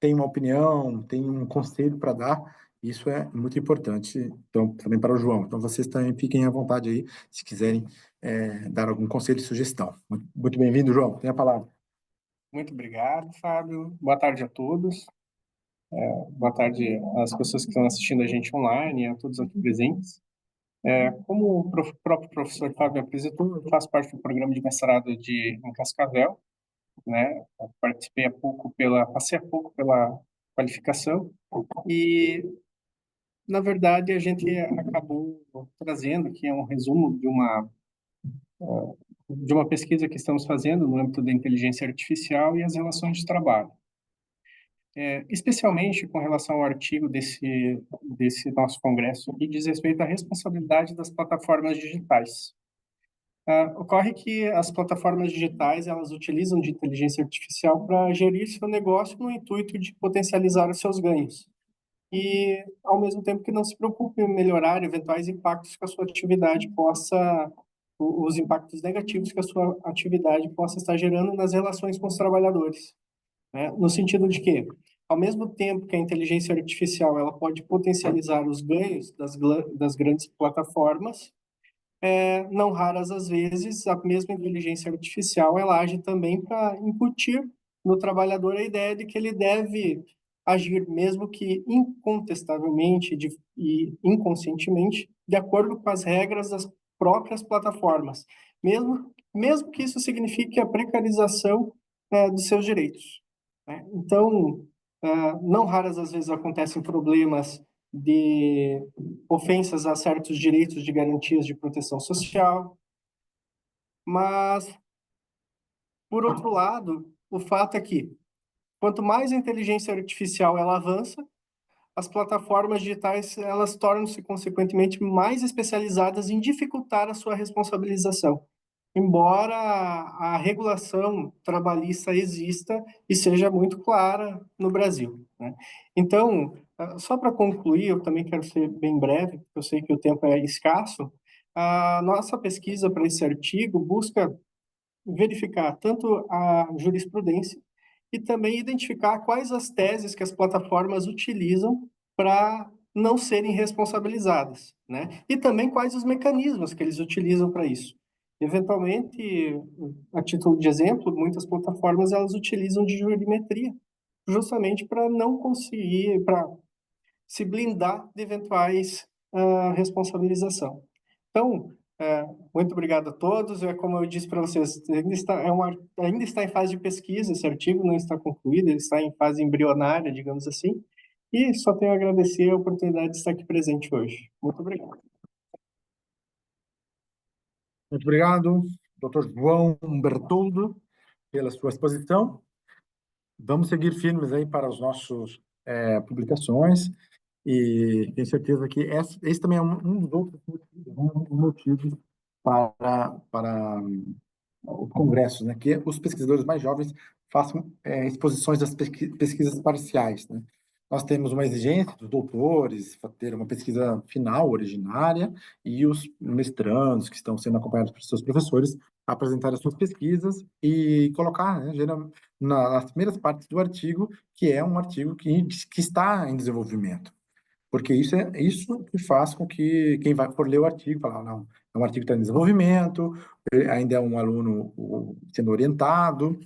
têm uma opinião, têm um conselho para dar, e isso é muito importante, então, também para o João. Então, vocês também fiquem à vontade aí, se quiserem dar algum conselho e sugestão. Muito bem-vindo, João. Tem a palavra. Muito obrigado, Fábio. Boa tarde a todos. Boa tarde às pessoas que estão assistindo a gente online e a todos aqui presentes. Como o próprio professor Fábio apresentou, eu faço parte do programa de mestrado em Cascavel, né? Passei há pouco pela qualificação e, na verdade, a gente acabou trazendo aqui um resumo de uma pesquisa que estamos fazendo no âmbito da inteligência artificial e as relações de trabalho. Especialmente com relação ao artigo desse nosso congresso, que diz respeito à responsabilidade das plataformas digitais. Ocorre que as plataformas digitais elas utilizam de inteligência artificial para gerir seu negócio no intuito de potencializar os seus ganhos e, ao mesmo tempo que não se preocupe em melhorar eventuais impactos que a sua atividade os impactos negativos que a sua atividade possa estar gerando nas relações com os trabalhadores. No sentido de que, ao mesmo tempo que a inteligência artificial ela pode potencializar os ganhos das grandes plataformas, não raras às vezes, a mesma inteligência artificial ela age também para incutir no trabalhador a ideia de que ele deve agir, mesmo que incontestavelmente e inconscientemente, de acordo com as regras das próprias plataformas, mesmo que isso signifique a precarização de seus direitos. Então, não raras às vezes acontecem problemas de ofensas a certos direitos de garantias de proteção social, mas, por outro lado, o fato é que, quanto mais a inteligência artificial ela avança, as plataformas digitais elas tornam-se consequentemente mais especializadas em dificultar a sua responsabilização, embora a regulação trabalhista exista e seja muito clara no Brasil, né? Então, só para concluir, eu também quero ser bem breve, porque eu sei que o tempo é escasso. A nossa pesquisa para esse artigo busca verificar tanto a jurisprudência e também identificar quais as teses que as plataformas utilizam para não serem responsabilizadas, né? E também quais os mecanismos que eles utilizam para isso. Eventualmente, a título de exemplo, muitas plataformas elas utilizam de jurimetria, justamente para não conseguir, para se blindar de eventuais responsabilização. Então, muito obrigado a todos. Como eu disse para vocês, ainda está em fase de pesquisa, esse artigo não está concluído, ele está em fase embrionária, digamos assim, e só tenho a agradecer a oportunidade de estar aqui presente hoje. Muito obrigado. Muito obrigado, Dr. João Bertoldo, pela sua exposição. Vamos seguir firmes aí para as nossas publicações e tenho certeza que esse também é um dos outros motivos para o congresso, né? Que os pesquisadores mais jovens façam exposições das pesquisas parciais, né? Nós temos uma exigência dos doutores ter uma pesquisa final, originária, e os mestrandos que estão sendo acompanhados por seus professores apresentar as suas pesquisas e colocar, né, nas primeiras partes do artigo, que é um artigo que está em desenvolvimento. Porque isso é isso que faz com que quem vai por ler o artigo fala, não, é um artigo que está em desenvolvimento, ainda é um aluno sendo orientado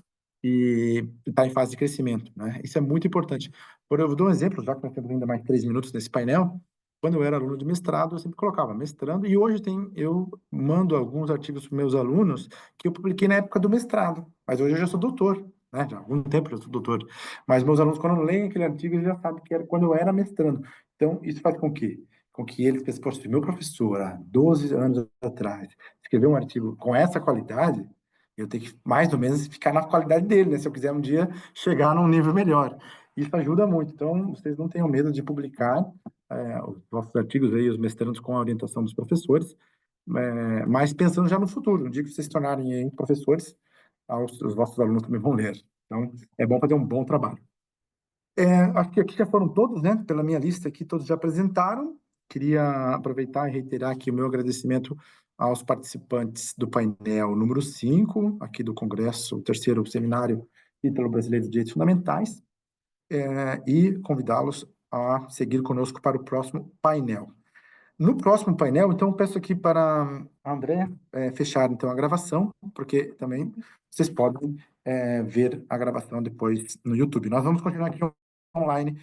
e está em fase de crescimento, né? Isso é muito importante. Eu dou um exemplo, já que nós temos ainda mais 3 minutos nesse painel. Quando eu era aluno de mestrado, eu sempre colocava mestrando, e hoje eu mando alguns artigos para meus alunos que eu publiquei na época do mestrado, mas hoje eu já sou doutor, né? Já há algum tempo eu sou doutor. Mas meus alunos, quando leem aquele artigo, eles já sabem que era quando eu era mestrando. Então, isso faz com que eles pensem, poxa, se meu professor, há 12 anos atrás, escreveu um artigo com essa qualidade, eu tenho que, mais ou menos, ficar na qualidade dele, né? Se eu quiser um dia chegar num nível melhor. Isso ajuda muito. Então, vocês não tenham medo de publicar os vossos artigos aí, os mestrandos com a orientação dos professores, mas pensando já no futuro. No dia que vocês se tornarem professores, os vossos alunos também vão ler. Então, é bom fazer um bom trabalho. Acho que aqui já foram todos, né? Pela minha lista aqui, todos já apresentaram. Queria aproveitar e reiterar aqui o meu agradecimento aos participantes do painel número 5, aqui do Congresso, o terceiro seminário Ítalo-Brasileiro de Direitos Fundamentais, e convidá-los a seguir conosco para o próximo painel. No próximo painel, então, peço aqui para a André fechar então a gravação, porque também vocês podem ver a gravação depois no YouTube. Nós vamos continuar aqui online.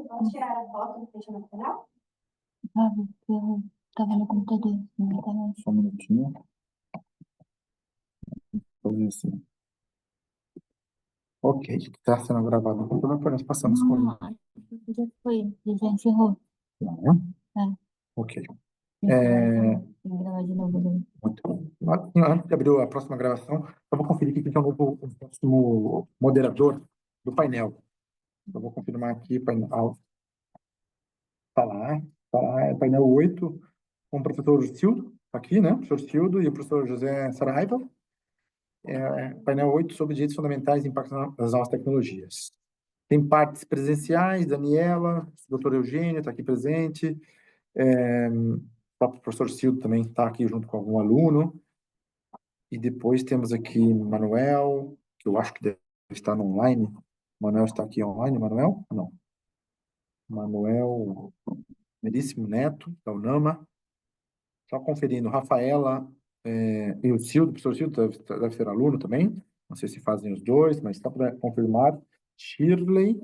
Vamos tirar a foto do fechamento final? Eu estava no computador, não estava. Só um minutinho. Assim. Ok, está sendo gravado no computador, nós passamos com... Não, já foi, já encerrou. Ok. Tem que gravar de novo. Muito bom. Antes de abrir a próxima gravação, eu vou conferir quem é o próximo moderador do painel. Eu vou confirmar aqui o painel. Está lá, é o painel 8, com o professor Sildo, tá aqui, né? O professor Sildo e o professor José Saraiva. Painel 8 sobre direitos fundamentais e impacto das novas tecnologias. Tem partes presenciais, Daniela, o doutor Eugênio está aqui presente, o próprio professor Sildo também está aqui junto com algum aluno. E depois temos aqui Manuel, que eu acho que deve estar no online. Manuel está aqui online, Manuel? Não. Manuel Meríssimo Neto, da UNAMA. Só conferindo, Rafaela e o Sildo, o professor Sildo deve ser aluno também. Não sei se fazem os dois, mas só para confirmar. Shirley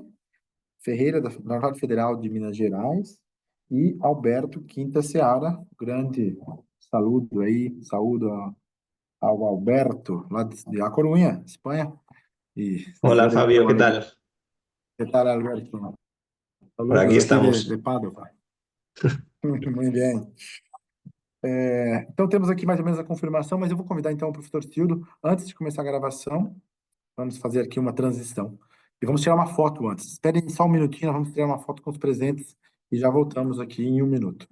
Ferreira, da Universidade Federal de Minas Gerais. E Alberto Quinta Seara, grande saúdo aí, saúdo ao Alberto, lá de A Coruña, Espanha. Hola Fabio, ¿qué tal? ¿Qué tal, Alberto? Por aquí estamos. De Padova. Muito bem. Então, temos aqui mais ou menos a confirmação, mas eu vou convidar então o professor Sildo, antes de começar a gravação, vamos fazer aqui uma transição. E vamos tirar uma foto antes. Esperem só um minutinho, nós vamos tirar uma foto com os presentes e já voltamos aqui em 1 minuto.